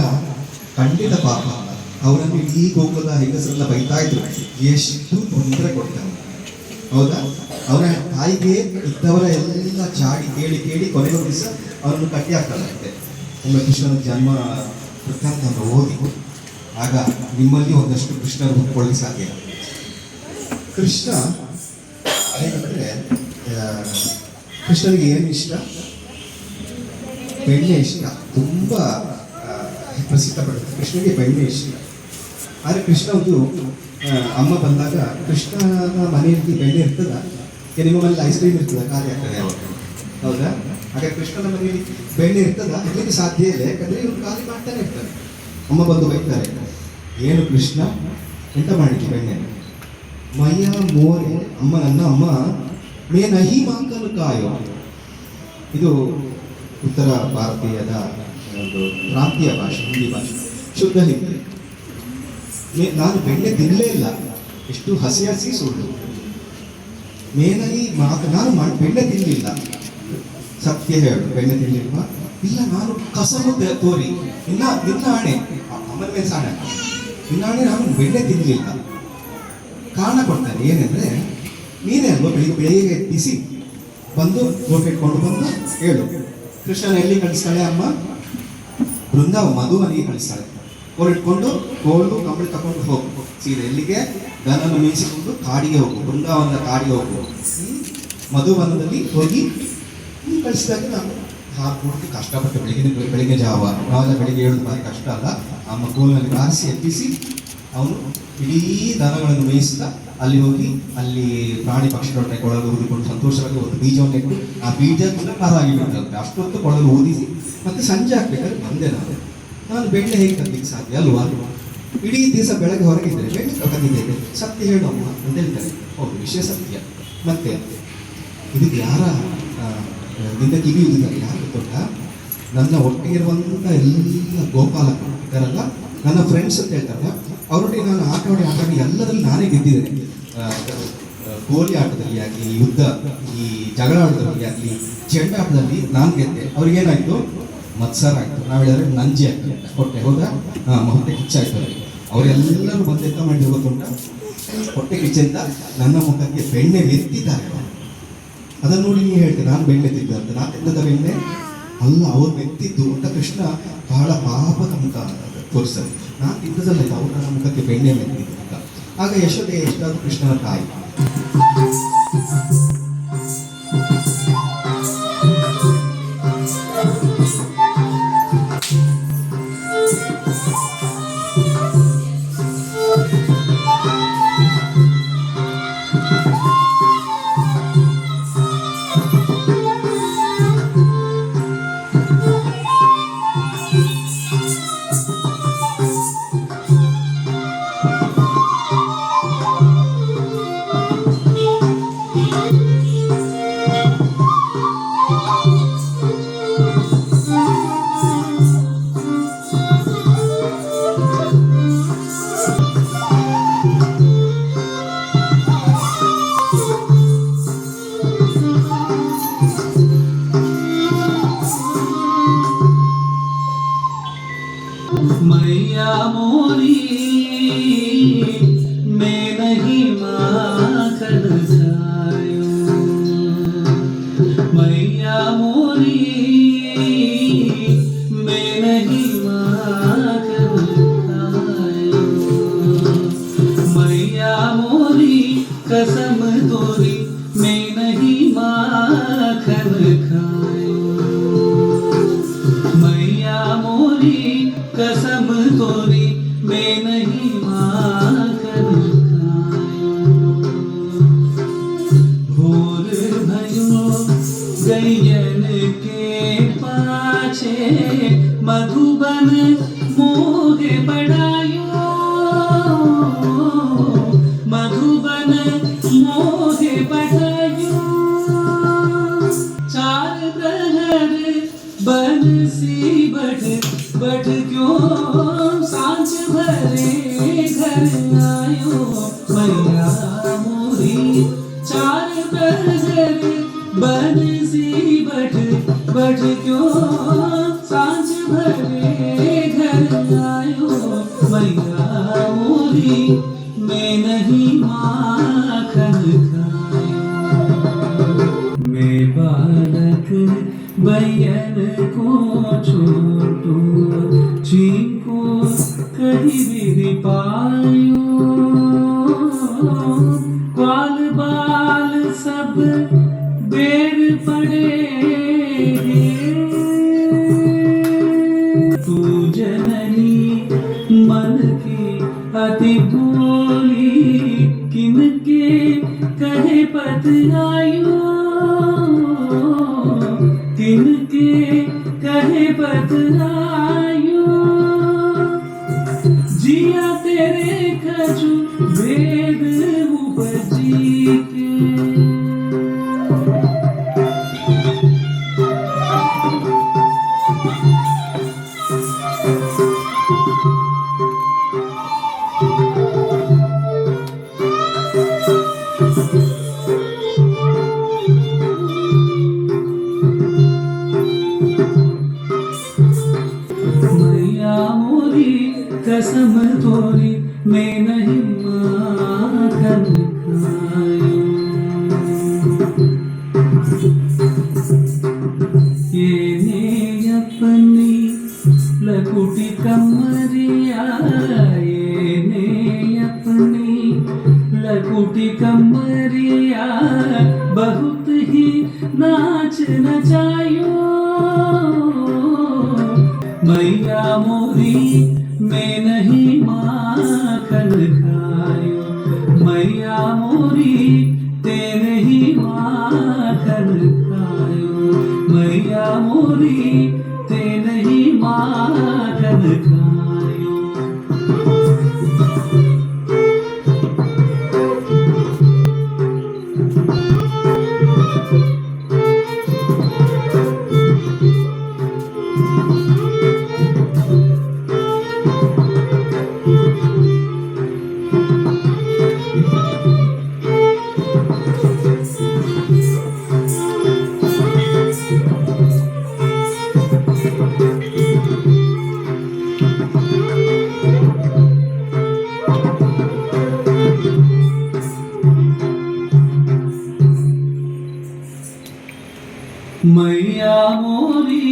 ಖಂಡಿತ ಪಾಪ ಅಲ್ಲ. ಅವರನ್ನು ಈ ಗೋಕುಲದ ಹೆಂಗಸರೆಲ್ಲ ಬೈತಾ ಇದ್ರು, ಎಷ್ಟು ತೊಂದರೆ ಕೊಡ್ತಾರೆ, ಹೌದಾ? ಅವರ ತಾಯಿಗೆ ಇದ್ದವರ ಎಲ್ಲ ಚಾಡಿ ಕೇಳಿ ಕೇಳಿ ಕೊನೆಗೊಂದು ದಿವಸ ಅವರನ್ನು ಕಟ್ಟಿ ಹಾಕಲಾಗುತ್ತೆ. ಒಮ್ಮೆ ಕೃಷ್ಣನ ಜನ್ಮ ವೃತ್ತಾಂತವನ್ನು ಓದಿ, ಆಗ ನಿಮ್ಮಲ್ಲಿ ಒಂದಷ್ಟು ಕೃಷ್ಣರು ಹುಟ್ಟಿಕೊಳ್ಳಿಕ್ಕೆ ಸಾಧ್ಯ. ಕೃಷ್ಣ ಹೇಗಂದ್ರೆ, ಕೃಷ್ಣನಿಗೆ ಏನು ಇಷ್ಟ? ಬೆಣ್ಣೆ ಇಷ್ಟ, ತುಂಬ ಪ್ರಸಿದ್ಧ ಪಡುತ್ತೆ. ಕೃಷ್ಣನಿಗೆ ಬೆಣ್ಣೆ ಇಷ್ಟ. ಆದರೆ ಕೃಷ್ಣ ಒಂದು ಅಮ್ಮ ಬಂದಾಗ ಕೃಷ್ಣನ ಮನೆಯಲ್ಲಿ ಬೆಣ್ಣೆ ಇರ್ತದ, ನಿಮ್ಮ ಮನೇಲಿ ಐಸ್ ಕ್ರೀಮ್ ಇರ್ತದ, ಖಾಲಿ ಆಗ್ತದೆ ಯಾವಾಗ, ಹೌದಾ? ಹಾಗೆ ಕೃಷ್ಣನ ಮನೆಯಲ್ಲಿ ಬೆಣ್ಣೆ ಇರ್ತದ, ಇರಲಿಕ್ಕೆ ಸಾಧ್ಯ ಇಲ್ಲ, ಯಾಕಂದ್ರೆ ಇವ್ರು ಖಾಲಿ ಮಾಡ್ತಾನೆ ಇರ್ತಾರೆ. ಅಮ್ಮ ಬಂದು ಬೈತಾರೆ, ಏನು ಕೃಷ್ಣ ಎಂತ ಮಾಡಿದ್ವಿ ಬೆಣ್ಣೆ? ಮಯ್ಯ ಮೋರೆ ಅಮ್ಮ, ನನ್ನ ಅಮ್ಮ ಮೇ ನಹಿ ಮಾಕಲು ಕಾಯೋ. ಇದು ಉತ್ತರ ಭಾರತೀಯದ ಒಂದು ಪ್ರಾಂತೀಯ ಭಾಷೆ, ಹಿಂದಿ ಭಾಷೆ, ಶುದ್ಧ ಹಿಂದಿ. ನಾನು ಬೆಣ್ಣೆ ತಿನ್ನಲೇ ಇಲ್ಲ, ಎಷ್ಟು ಹಸಿ ಹಸಿ ಸುಳ್ಳು. ಮೇನಹಿ ನಾನು ಬೆಣ್ಣೆ ತಿನ್ನಲಿಲ್ಲ, ಸತ್ಯ ಹೇಳು, ಬೆಣ್ಣೆ ತಿನ್ನಲಿಲ್ವಾ? ಇಲ್ಲ, ನಾನು ಕಸವು ತೋರಿ, ನಿನ್ನ ಆಣೆ, ಅಮ್ಮನ ಮೇಲೆ ಸಾಣ, ನಿನ್ನ ಆಣೆ, ನಾನು ಬೆಣ್ಣೆ ತಿನ್ನಲಿಲ್ಲ. ಕಾರಣ ಕೊಡ್ತಾರೆ, ಏನೆಂದ್ರೆ ನೀನೇ ಅಲ್ವಾ ಬೆಳಿಗ್ಗೆ ಬಿಸಿ ಬಂದು ಗೋಪಿ ಇಟ್ಕೊಂಡು ಬಂದು ಹೇಳು. ಕೃಷ್ಣನ ಎಲ್ಲಿ ಕಳಿಸ್ತಾಳೆ ಅಮ್ಮ? ಬೃಂದಾವ ಮಧುವನಿಗೆ ಕಳಿಸ್ತಾಳೆ. ಕೋಲ್ ಇಟ್ಕೊಂಡು ಕೋಲು ಕಂಬಳಿ ತಗೊಂಡು ಹೋಗು, ಸೀರೆ ಎಲ್ಲಿಗೆ? ದನನ್ನು ಮೀಸಿಕೊಂಡು ಕಾಡಿಗೆ ಹೋಗು, ಬೃಂದಾವನದ ಕಾಡಿಗೆ ಹೋಗು. ಮಧುವನದಲ್ಲಿ ಹೋಗಿ ಕಳಿಸಿದಾಗ ನಾನು ಹಾಕ್ಬಿಟ್ಟು ಕಷ್ಟಪಟ್ಟು ಬೆಳಿಗ್ಗೆ ಜಾವ, ನಾವೆಲ್ಲ ಬೆಳಿಗ್ಗೆ ಹೇಳೋದು ಭಾರಿ ಕಷ್ಟ ಅಲ್ಲ. ಅಮ್ಮ ಕೋಲಿನಲ್ಲಿ ಬಾರಿಸಿ ಎಬ್ಬಿಸಿ ಅವನು ಇಡೀ ದನಗಳನ್ನು ಮೇಯಿಸಿದ. ಅಲ್ಲಿ ಹೋಗಿ ಅಲ್ಲಿ ಪ್ರಾಣಿ ಪಕ್ಷಿಗಳನ್ನ ಕೊಳಲು ಊದಿಕೊಂಡು ಸಂತೋಷವಾಗಿ ಒಂದು ಬೀಜವನ್ನು ಇಟ್ಟು ಆ ಬೀಜ ಮರವಾಗಿ ಬಿಡ್ತಂತೆ. ಅಷ್ಟೊತ್ತು ಕೊಳಲು ಊದಿಸಿ ಮತ್ತೆ ಸಂಜೆ ಹಾಕ್ಬೇಕಾದ್ರೆ ಬಂದೆ ನಾನು ಬೆಣ್ಣೆ ಹೇಗೆ ತರಲಿಕ್ಕೆ ಸಾಧ್ಯ ಅಲ್ವಾ? ಇಡೀ ದಿವಸ ಬೆಳಗ್ಗೆ ಹೊರಗಿದ್ದರೆ ಬೆಣ್ಣೆ ತಂದಿದ್ದೇನೆ, ಸತ್ಯ ಹೇಳಮ್ಮ ಅಂತ ಹೇಳ್ತಾರೆ. ಹೌದು, ವಿಷಯ ಸತ್ಯ. ಮತ್ತೆ ಇದಕ್ಕೆ ಯಾರ ನಿಂದ ಕಿವಿ ಉದಿದ್ದಾರೆ ಯಾರು ಗೊತ್ತ? ನನ್ನ ಒಟ್ಟಿಗೆ ಇರುವಂಥ ಎಲ್ಲ ಗೋಪಾಲಕರು ಇದ್ದಾರಲ್ಲ, ನನ್ನ ಫ್ರೆಂಡ್ಸ್ ಅಂತ ಹೇಳ್ತಾರಲ್ಲ, ಅವರೊಟ್ಟಿಗೆ ನಾನು ಆಟವಾಡಿ ಎಲ್ಲರಲ್ಲಿ ನಾನೇ ಗೆದ್ದಿದ್ದೇನೆ. ಗೋಲಿ ಆಟದಲ್ಲಿ ಆಗಲಿ, ಯುದ್ಧ, ಈ ಜಗಳ ಆಟದಲ್ಲಿ ಆಗಲಿ, ಚೆಂಡಾಟದಲ್ಲಿ ನಾನು ಗೆದ್ದೆ. ಅವ್ರಿಗೇನಾಯಿತು? ಮತ್ಸರ ಆಯಿತು. ನಾವು ಹೇಳಿದ್ರೆ ನಂಜಿ ಆಗ್ತದೆ ಹೊಟ್ಟೆ, ಹೌದಾ? ಹೊಟ್ಟೆ ಕಿಚ್ಚಾಯ್ತು. ಅವರೆಲ್ಲರೂ ಬಂದೆಂತ ಮಾಡಿ ಗೊತ್ತುಂಟ, ಹೊಟ್ಟೆ ಕಿಚ್ಚಂತ ನನ್ನ ಮುಖಕ್ಕೆ ಬೆಣ್ಣೆ ಎತ್ತಿದ್ದಾರೆ. ಅದನ್ನು ನೋಡಿ ನೀವು ಹೇಳ್ತೇನೆ ನಾನು ಬೆಣ್ಣೆ ತಿಂದ ಅಂತ. ನಾನು ತಿಂದದ ಬೆಣ್ಣೆ ಅಲ್ಲ, ಅವ್ರು ಮೆತ್ತಿದ್ದು ಅಂತ ಕೃಷ್ಣ ಬಹಳ ಪಾಪದ ಮುಖ ತೋರಿಸ್ತಾರೆ. ನಾನು ತಿಂದದಲ್ಲ, ಅವ್ರು ನನ್ನ ಮುಖಕ್ಕೆ ಬೆಣ್ಣೆ ಮೆತ್ತಿದ್ದು ಅಂತ. ಆಗ ಯಶೋದೆ ಎಷ್ಟಾದ್ರು ಕೃಷ್ಣನ ತಾಯಿ.
मैया मोरी मैं नहीं माखन जायो, मैया मोरी कसम तोरी मैं नहीं माखन खायो। मैया मोरी कसम तोरी मैं नहीं माखन खायो। भोर भयो गैयन के पाछे मधुबन मोहे बढ़ायो। मधुबन मोहे बढ़ायो। चार प्रहर बंसी बढ़ बढ़ क्यों सांझ भरे घर आयो। मैया मोरी चार प्रहर बंसी बढ़ बढ़ क्यों सांझ भरे घर आयो। मैया मोरी मैं नहीं माखन खायो। मैं बालक बैयन को छोटू जिनको कहीं भी पायो। ग्वाल बाल सब बेर पड़े तू जननी मन की अति भोली। किनके कहे पतरायो। किनके कहे पतरायो। जिया तेरे खजू वेद उपजी के। मैया मोरी कसम तोरी मैं नहीं माखन खायो। ये ने अपनी लकुटी कमरिया। ये ने अपनी लकुटी कमरिया बहुत ही नाच नचायो। मैया मोरी मैं नहीं माखन खायो। मैया मोरी ते नहीं माखन खायो। मैया मोरी ते नहीं माखन खायो। मैया मोरी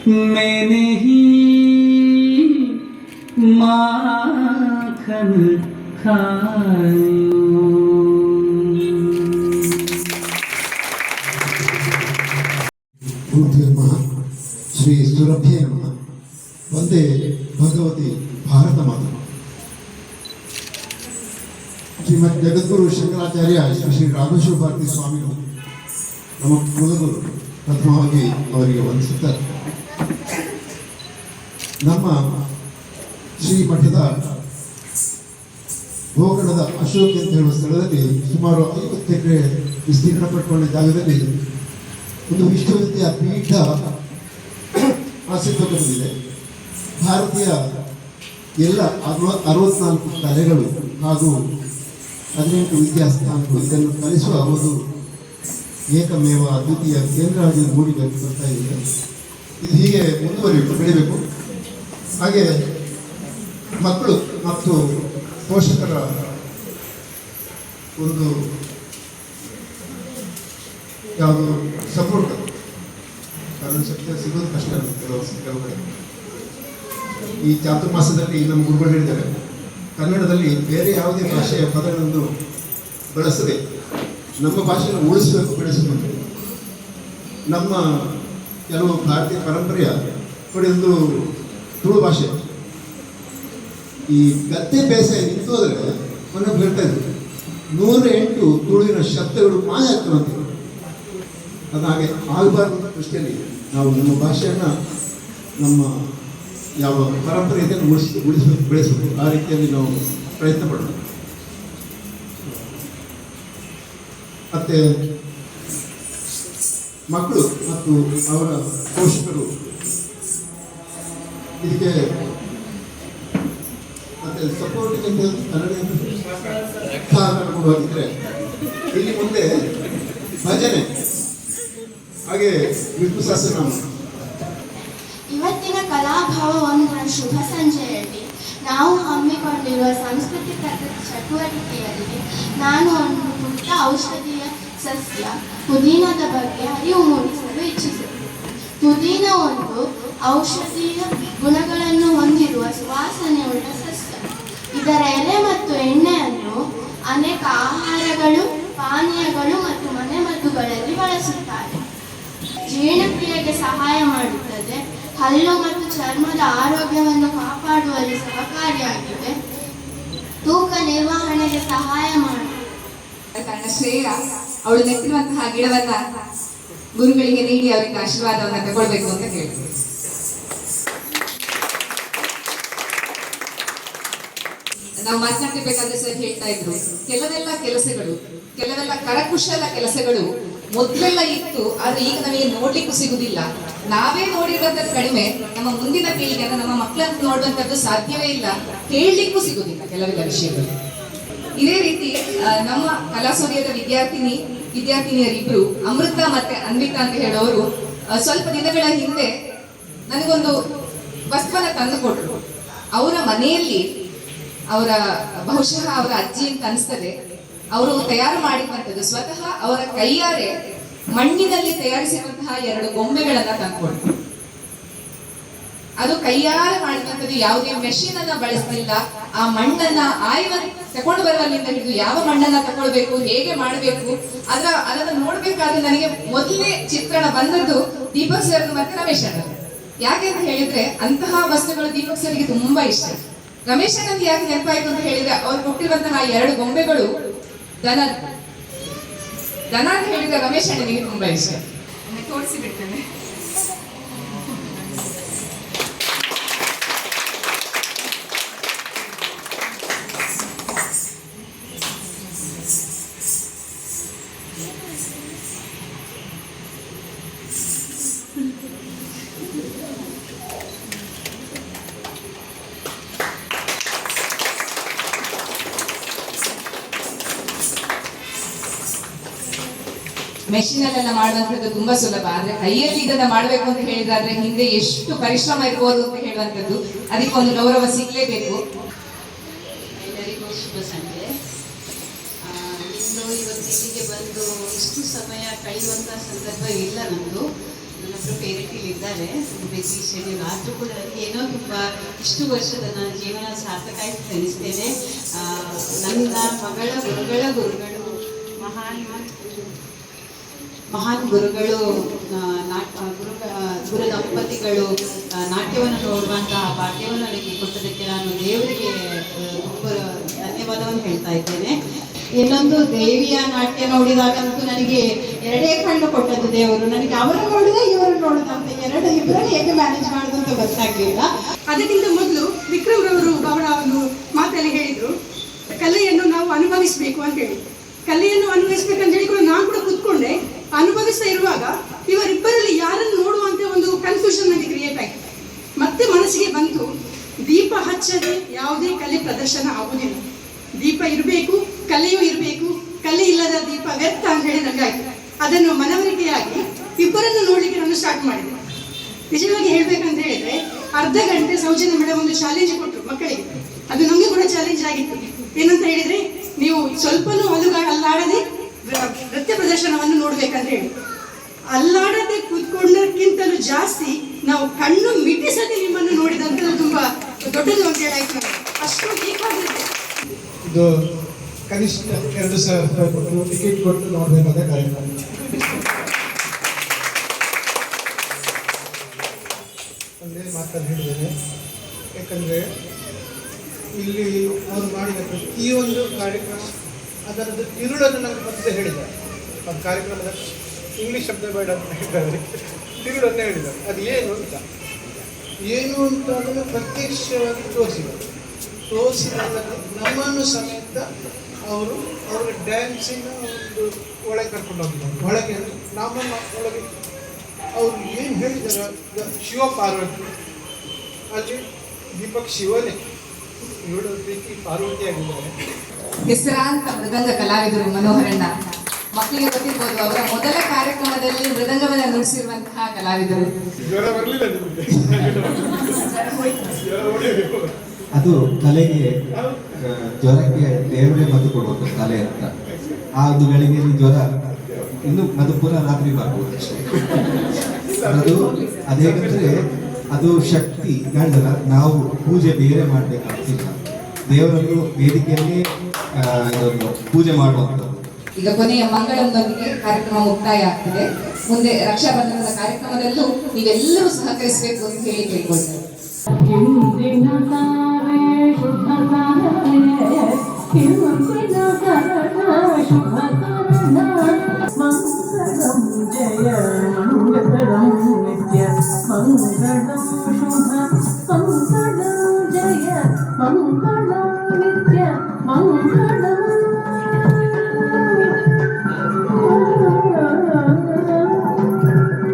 मैं नहीं माखन खायो।
मूर्तियम्मा श्री सुरभ्यम्मा वंदे भगवती भारत माता। ಶ್ರೀಮದ್ ಜಗದ್ಗುರು ಶಂಕರಾಚಾರ್ಯ ಶ್ರೀ ರಾಘವೇಶ್ವರ ಭಾರತಿ ಸ್ವಾಮಿಗಳು ನಮ್ಮ ಕುಲಗುರು ಪ್ರಥಮವಾಗಿ ಅವರಿಗೆ ವಂದಿಸುತ್ತಾರೆ. ನಮ್ಮ ಶ್ರೀ ಮಠದ ಗೋಕರ್ಣದ ಅಶೋಕ್ ಅಂತ ಹೇಳುವ ಸ್ಥಳದಲ್ಲಿ ಸುಮಾರು 50 ಎಕರೆ ವಿಸ್ತೀರ್ಣ ಪಟ್ಟುಕೊಂಡ ಜಾಗದಲ್ಲಿ ಒಂದು ವಿಶ್ವವಿದ್ಯಾ ಪೀಠ ಅಸ್ತಿತ್ವಕ್ಕೆ ಬಂದಿದೆ. ಭಾರತೀಯ ಎಲ್ಲ 64 ಕಲೆಗಳು ಹಾಗೂ 18 ವಿದ್ಯಾಸ್ಥಾನಗಳು ಇದನ್ನು ಕಲಿಸುವ ಒಂದು ಏಕಮೇವ ಅದ್ವಿತೀಯ ಕೇಂದ್ರ ಆಗಿ ಮೂಡಿ ಬರ್ತಾ ಇದೆ. ಇದು ಹೀಗೆ ಬೆಳಿಬೇಕು. ಹಾಗೆ ಮಕ್ಕಳು ಮತ್ತು ಪೋಷಕರ ಒಂದು ಯಾವುದು ಸಪೋರ್ಟ್ ಕಾರಣ ಸಿಗೋದು ಕಷ್ಟ ಕೆಲವು ಕಡೆ. ಈ ಚಾತುರ್ಮಾಸದಲ್ಲಿ ನಮ್ಮ ಗುರುಗಳು ಹೇಳಿದ್ದಾರೆ ಕನ್ನಡದಲ್ಲಿ ಬೇರೆ ಯಾವುದೇ ಭಾಷೆಯ ಪದಗಳನ್ನು ಬಳಸದೆ ನಮ್ಮ ಭಾಷೆಯನ್ನು ಉಳಿಸಬೇಕು, ಬೆಳೆಸಬೇಕು. ನಮ್ಮ ಕೆಲವು ಭಾರತೀಯ ಪರಂಪರೆಯ ನೋಡಿ, ಒಂದು ತುಳು ಭಾಷೆ ಈ ಗದ್ದೆ ಬೇಸಾಯ ನಿಂತು ಹೋದರೆ ಮೊನ್ನೆ ಹೇಳ್ತಾ ಇದ್ರು 108 ತುಳುವಿನ ಶಬ್ದಗಳು ಮಾಯ ಆಗ್ತವಂತೆ. ಅದು ಹಾಗೆ ಆಗಬಾರ್ದು ಅನ್ನೋ ದೃಷ್ಟಿಯಲ್ಲಿ ನಾವು ನಮ್ಮ ಭಾಷೆಯನ್ನು, ನಮ್ಮ ಯಾವ ಪರಂಪರೆ ಇದನ್ನು ಉಳಿಸಬೇಕು, ಬೆಳೆಸಬೇಕು. ಆ ರೀತಿಯಲ್ಲಿ ನಾವು ಪ್ರಯತ್ನ ಪಡೋಣ. ಮತ್ತು ಮಕ್ಕಳು ಮತ್ತು ಅವರ ಪೋಷಕರು ಇದಕ್ಕೆ ಮತ್ತೆ ಸಪೋರ್ಟಿಂಗ್ ಅಂತ ಕನ್ನಡ ಸಹಕಾರ ಕೊಡುವಾಗಿದ್ದರೆ ಇಲ್ಲಿ ಮುಂದೆ ಭಜನೆ ಹಾಗೆ ವಿಷ್ಣು ಸಹಸ್ರನಾಮ.
ಇವತ್ತಿನ ಕಲಾಭಾವ ಒಂದರ ಶುಭ ಸಂಜೆಯಲ್ಲಿ ನಾವು ಹಮ್ಮಿಕೊಂಡಿರುವ ಸಾಂಸ್ಕೃತಿಕ ಚಟುವಟಿಕೆಯಲ್ಲಿ ನಾನು ಒಂದು ಪುಟ್ಟ ಔಷಧೀಯ ಸಸ್ಯ ಪುದೀನದ ಬಗ್ಗೆ ಅರಿವು ಮೂಡಿಸಲು ಇಚ್ಛಿಸುತ್ತೇನೆ. ಪುದೀನ ಒಂದು ಔಷಧೀಯ ಗುಣಗಳನ್ನು ಹೊಂದಿರುವ ಸುವಾಸನೆಯುಳ್ಳ ಸಸ್ಯ. ಇದರ ಎಲೆ ಮತ್ತು ಎಣ್ಣೆಯನ್ನು ಅನೇಕ ಆಹಾರಗಳು, ಪಾನೀಯಗಳು ಮತ್ತು ಮನೆಮದ್ದುಗಳಲ್ಲಿ ಬಳಸುತ್ತಾರೆ. ಜೀರ್ಣಕ್ರಿಯೆಗೆ ಸಹಾಯ ಮಾಡುತ್ತದೆ. ಹಲ್ಲು ಮತ್ತು ಚರ್ಮದ ಆರೋಗ್ಯವನ್ನು ಕಾಪಾಡುವಲ್ಲಿ ಸಹಕಾರಿಯಾಗಿದೆ. ತೂಕ ನಿರ್ವಹಣೆಗೆ ಸಹಾಯ ಮಾಡುತ್ತದೆ.
ಕಾರಣ ಶ್ರೇಯ ಅವಳು ನೆಟ್ಟಿರುವಂತಹ ಗಿಡವನ್ನ ಗುರುಗಳಿಗೆ ನೀಡಿ ಅವರಿಂದ ಆಶೀರ್ವಾದವನ್ನ ತಗೊಳ್ಬೇಕು ಅಂತ ಹೇಳ್ತೀವಿ. ನಾವು ಮಾತನಾಡ್ತಿರ್ಬೇಕಾದ್ರೆ ಸರ್ ಹೇಳ್ತಾ ಇದ್ರು, ಕೆಲವೆಲ್ಲ ಕರಕುಶಲ ಕೆಲಸಗಳು ಮೊದಲೆಲ್ಲ ಇತ್ತು, ಆದ್ರೆ ಈಗ ನಮಗೆ ನೋಡ್ಲಿಕ್ಕೂ ಸಿಗುದಿಲ್ಲ. ನಾವೇ ನೋಡಿರುವಂತದ್ದು ಕಡಿಮೆ, ನಮ್ಮ ಮುಂದಿನ ಪೀಳಿಗೆ ಅಂದ್ರೆ ನಮ್ಮ ಮಕ್ಕಳನ್ನು ನೋಡುವಂತದ್ದು ಸಾಧ್ಯವೇ ಇಲ್ಲ, ಕೇಳಲಿಕ್ಕೂ ಸಿಗುದಿಲ್ಲ ಕೆಲವೆಲ್ಲ ವಿಷಯಗಳು. ಇದೇ ರೀತಿ ನಮ್ಮ ಕಲಾಸೂರ್ಯದ ವಿದ್ಯಾರ್ಥಿನಿಯರಿಬ್ರು ಅಮೃತ ಮತ್ತೆ ಅನ್ವಿತಾ ಅಂತ ಹೇಳೋರು ಸ್ವಲ್ಪ ದಿನಗಳ ಹಿಂದೆ ನನಗೊಂದು ವಸ್ತುವನ್ನ ತಂದು ಕೊಟ್ರು. ಅವರ ಮನೆಯಲ್ಲಿ ಬಹುಶಃ ಅವರ ಅಜ್ಜಿ ಅಂತ ಅನಿಸ್ತದೆ, ಅವರು ತಯಾರು ಮಾಡಿರುವಂಥದ್ದು ಸ್ವತಃ ಅವರ ಕೈಯಾರೆ ಮಣ್ಣಿನಲ್ಲಿ ತಯಾರಿಸಿರುವಂತಹ 2 ಗೊಂಬೆಗಳನ್ನ ತಂದುಕೊಟ್ರು. ಅದು ಕೈಯಾರೆ ಮಾಡಿರುವಂಥದ್ದು, ಯಾವುದೇ ಮೆಷಿನ್ ಅನ್ನ ಬಳಸಲಿಲ್ಲ. ಆ ಮಣ್ಣನ್ನ ತಕೊಂಡು ಬರುವಲ್ಲಿಂದ ಹಿಡಿದು ಯಾವ ಮಣ್ಣನ್ನ ತಗೊಳ್ಬೇಕು, ಹೇಗೆ ಮಾಡಬೇಕು, ಅದನ್ನ ನೋಡ್ಬೇಕಾದ್ರೆ ನನಗೆ ಮೊದಲನೇ ಚಿತ್ರಣ ಬಂದದ್ದು ದೀಪಕ್ ಸರ್ ಮತ್ತೆ ರಮೇಶ್ ಅಣ್ಣ. ಯಾಕೆ ಅಂತ ಹೇಳಿದ್ರೆ ಅಂತಹ ವಸ್ತುಗಳು ದೀಪಕ್ ಸರ್ಗೆ ತುಂಬಾ ಇಷ್ಟ. ರಮೇಶ್ ಅಣ್ಣಂದು ಯಾಕೆ ನೆನಪಾಯ್ತು ಅಂತ ಹೇಳಿದ್ರೆ ಅವ್ರು ಕೊಟ್ಟಿರುವಂತಹ 2 ಗೊಂಬೆಗಳು ದನ ಅಂತ ಹೇಳಿದ್ರೆ ರಮೇಶ್ ಅಣ್ಣನಿಗೆ ತುಂಬಾ ಇಷ್ಟ. ತೋರಿಸಿ ಬಿಡ್ತೇನೆ. ಮೆಷಿನ್ ಅಲ್ಲೆಲ್ಲ ಮಾಡುವಂಥದ್ದು ತುಂಬಾ ಸುಲಭ, ಆದ್ರೆ ಕೈಯಲ್ಲಿ ಇದನ್ನ ಮಾಡಬೇಕು ಅಂತ ಹೇಳಿದ್ರೆ ಹಿಂದೆ ಎಷ್ಟು ಪರಿಶ್ರಮ ಇರ್ಬೋದು ಅಂತ ಹೇಳುವಂಥದ್ದು, ಅದಕ್ಕೊಂದು ಗೌರವ ಸಿಗ್ಲೇಬೇಕು.
ಎಲ್ಲರಿಗೂ ಶುಭ ಸಂಜೆ. ಇಂದು ಇವತ್ತು ಇಲ್ಲಿಗೆ ಬಂದು ಇಷ್ಟು ಸಮಯ ಕಳೆಯುವಂಥ ಸಂದರ್ಭ ಇಲ್ಲ ನಮ್ಮದು. ನನ್ನ ಹತ್ರ ಪೇರೆಂಟಿಲಿದ್ದಾರೆ, ಬಿಸಿ ಶೆಡ್ಯೂಲ್ ಆದರೂ ಕೂಡ ಏನೋ ತುಂಬ ಇಷ್ಟು ವರ್ಷದ ನನ್ನ ಜೀವನ ಸಾರ್ಥಕ ಆಯ್ತು ಎನಿಸ್ತೇನೆ. ನನ್ನ ಮಗಳ ಗುರುಗಳು ಮಹಾನ್ ಗುರುಗಳು, ಗುರು ದಂಪತಿಗಳು ನಾಟ್ಯವನ್ನು ನೋಡುವಂತಹ ಭಾಗ್ಯವನ್ನು ನನಗೆ ಕೊಟ್ಟದಕ್ಕೆ ನಾನು ದೇವರಿಗೆ ತುಂಬ ಧನ್ಯವಾದವನ್ನು ಹೇಳ್ತಾ ಇದ್ದೇನೆ. ಇನ್ನೊಂದು ದೇವಿಯ ನಾಟ್ಯ ನೋಡಿದಾಗಂತೂ ನನಗೆ 2 ಕಣ್ಣು ಕೊಟ್ಟದ್ದು ದೇವರು. ನನಗೆ ಅವರು ನೋಡಿದೆ, ಇವರು ನೋಡಿದಂತ ಇಬ್ಬರನ್ನು ಹೇಗೆ ಮ್ಯಾನೇಜ್ ಮಾಡೋದು ಅಂತ ಗೊತ್ತಾಗಲಿಲ್ಲ.
ಅದಕ್ಕಿಂತ ಮೊದಲು ವಿಕ್ರಮ್ ರವರು ಅವರ ಒಂದು ಮಾತಲ್ಲಿ ಹೇಳಿದ್ರು, ಕಲೆಯನ್ನು ನಾವು ಅನುಭವಿಸಬೇಕು ಅಂತ ಹೇಳಿ. ಕಲೆಯನ್ನು ಅನುಭವಿಸ್ಬೇಕಂತ ಹೇಳಿ ಕೂಡ ನಾನು ಕೂಡ ಕೂತ್ಕೊಂಡೆ. ಅನುಭವಿಸ್ತಾ ಇರುವಾಗ ಇವರಿಬ್ಬರಲ್ಲಿ ಯಾರನ್ನು ನೋಡುವಂತೆ ಒಂದು ಕನ್ಫ್ಯೂಷನ್ ನನಗೆ ಕ್ರಿಯೇಟ್ ಆಯಿತು. ಮತ್ತೆ ಮನಸ್ಸಿಗೆ ಬಂತು, ದೀಪ ಹಚ್ಚದೆ ಯಾವುದೇ ಕಲೆ ಪ್ರದರ್ಶನ ಆಗುವುದಿಲ್ಲ. ದೀಪ ಇರಬೇಕು, ಕಲೆಯೂ ಇರಬೇಕು. ಕಲೆ ಇಲ್ಲದ ದೀಪ ವ್ಯರ್ಥ ಅಂತ ಹೇಳಿ ನನಗಾಯ್ತು. ಅದನ್ನು ಮನವರಿಕೆಯಾಗಿ ಇಬ್ಬರನ್ನು ನೋಡಲಿಕ್ಕೆ ನಾನು ಸ್ಟಾರ್ಟ್ ಮಾಡಿದೆ. ನಿಜವಾಗಿ ಹೇಳ್ಬೇಕಂತ ಹೇಳಿದ್ರೆ ಅರ್ಧ ಗಂಟೆ ಸೌಜನ್ಯ ಮೇಡಮ್ ಒಂದು ಚಾಲೆಂಜ್ ಕೊಟ್ಟರು ಮಕ್ಕಳಿಗೆ. ಅದು ನಮಗೆ ಕೂಡ ಚಾಲೆಂಜ್ ಆಗಿತ್ತು. ಏನಂತ ಹೇಳಿದ್ರೆ, ನೀವು ಸ್ವಲ್ಪನೂ ಅಲ್ಲಾಡದೆ ನೃತ್ಯ ಪ್ರದರ್ಶನವನ್ನು ನೋಡ್ಬೇಕಂತ ಹೇಳಿ. ಅಲ್ಲಾಡದೆ ಕೂತ್ಕೊಂಡಕ್ಕಿಂತಲೂ ಜಾಸ್ತಿ ನಾವು ಕಣ್ಣು ಮಿಟಿಸದೆ ನಿಮ್ಮನ್ನು ನೋಡಿದಂಥದ್ದು ತುಂಬಾ ದೊಡ್ಡದು ಅಂತ ಹೇಳಾಯ್ತು ನಮಗೆ. ಅಷ್ಟು ಈಕ್ವಾಲಿಟಿ.
ಇದು ಕನಿಷ್ಠ 2,000 ರೂಪಾಯಿ ಕೊಟ್ಟು ಟಿಕೆಟ್ ಕೊಟ್ಟು ನೋಡಬೇಕಾದ ಕಾರ್ಯಕ್ರಮ. ಒಂದೇ ಮಾತಲ್ಲಿ ಹೇಳಿದ್ದೇನೆ, ಯಾಕಂದರೆ ಇಲ್ಲಿ ಅವರು ಮಾಡಿದ ಪ್ರತಿಯೊಂದು ಕಾರ್ಯಕ್ರಮ ಅದರದ್ದು ತಿರುಳನ್ನು ನನಗೆ ಮತ್ತೆ ಹೇಳಿದ್ದಾರೆ. ಅದು ಕಾರ್ಯಕ್ರಮದ ಇಂಗ್ಲೀಷ್ ಶಬ್ದ ಬೇಡ ಅಂತ ಹೇಳಿದ್ದಾರೆ, ತಿರುಳನ್ನೇ ಹೇಳಿದ್ದಾರೆ. ಅದು ಏನು ಅಂತ ಅದನ್ನು ಪ್ರತ್ಯಕ್ಷವಾಗಿ ತೋರಿಸಿದಲ್ಲಿ ನಮ್ಮನ್ನು ಸಮೇತ ಅವ್ರಿಗೆ ಡ್ಯಾನ್ಸಿನ ಒಂದು ಒಳಗೆ ಕರ್ಕೊಂಡು ಹೋಗಿದ್ದಾರೆ. ಒಳಗೆ ನಮ್ಮನ್ನು ಒಳಗೆ ಅವರು ಏನು ಹೇಳಿದ್ದಾರೆ, ಶಿವ ಪಾರ್ವತಿ, ಅಲ್ಲಿ ದೀಪಕ್ ಶಿವನೇ, ಇವಳು ರೀತಿ ಪಾರ್ವತಿ ಆಗಿದ್ದಾರೆ.
ಹೆಸರಾಂತ ಮೃದಂಗ ಕಲಾವಿದರು ಮನೋಹರಣ್ಣ, ಮಕ್ಕಳಿಗೆ ಗೊತ್ತಿರ್ಬೋದು, ಅವರ ಮೊದಲ ಕಾರ್ಯಕ್ರಮದಲ್ಲಿ ಮೃದಂಗವನ್ನು ನುಡಿಸಿರುವಂತಹ ಕಲಾವಿದರು.
ಜ್ವರ ಬರಲಿಲ್ಲ ನಿಮಗೆ?
ಅದು ಕಲೆಗೆ ಜ್ವರಕ್ಕೆ ದೇವರೇ ಮದ್ದು ಕೊಡುವುದು ಕಲೆ ಅಂತ. ಆ ಒಂದು ಗಳಿಗೆಯಲ್ಲಿ ಜ್ವರ ಇನ್ನು ಅದು ಪುನಃ ರಾತ್ರಿ ಬರ್ಬೋದು ಅಷ್ಟೇ. ಅದು ಅದೇಗಂದ್ರೆ ಅದು ಶಕ್ತಿ ಹೇಳಿದ್ರ, ನಾವು ಪೂಜೆ ಬೇರೆ ಮಾಡಬೇಕಾಗ್ತಿಲ್ಲ, ದೇವರನ್ನು ವೇದಿಕೆಯಲ್ಲಿ ಇದನ್ನು ಪೂಜೆ ಮಾಡುವಂಥದ್ದು.
ಈಗ ಕೊನೆಯ ಮಂಗಳದೊಂದಿಗೆ ಕಾರ್ಯಕ್ರಮ ಮುಕ್ತಾಯ ಆಗ್ತದೆ. ಮುಂದೆ ರಕ್ಷಾಬಂಧನದ ಕಾರ್ಯಕ್ರಮದಲ್ಲೂ ನೀವೆಲ್ಲರೂ ಸಹಕರಿಸಬೇಕು ಅಂತ ಹೇಳಿ ಕೇಳ್ಕೊಳ್ತಾರೆ.
ಮಂಗಳ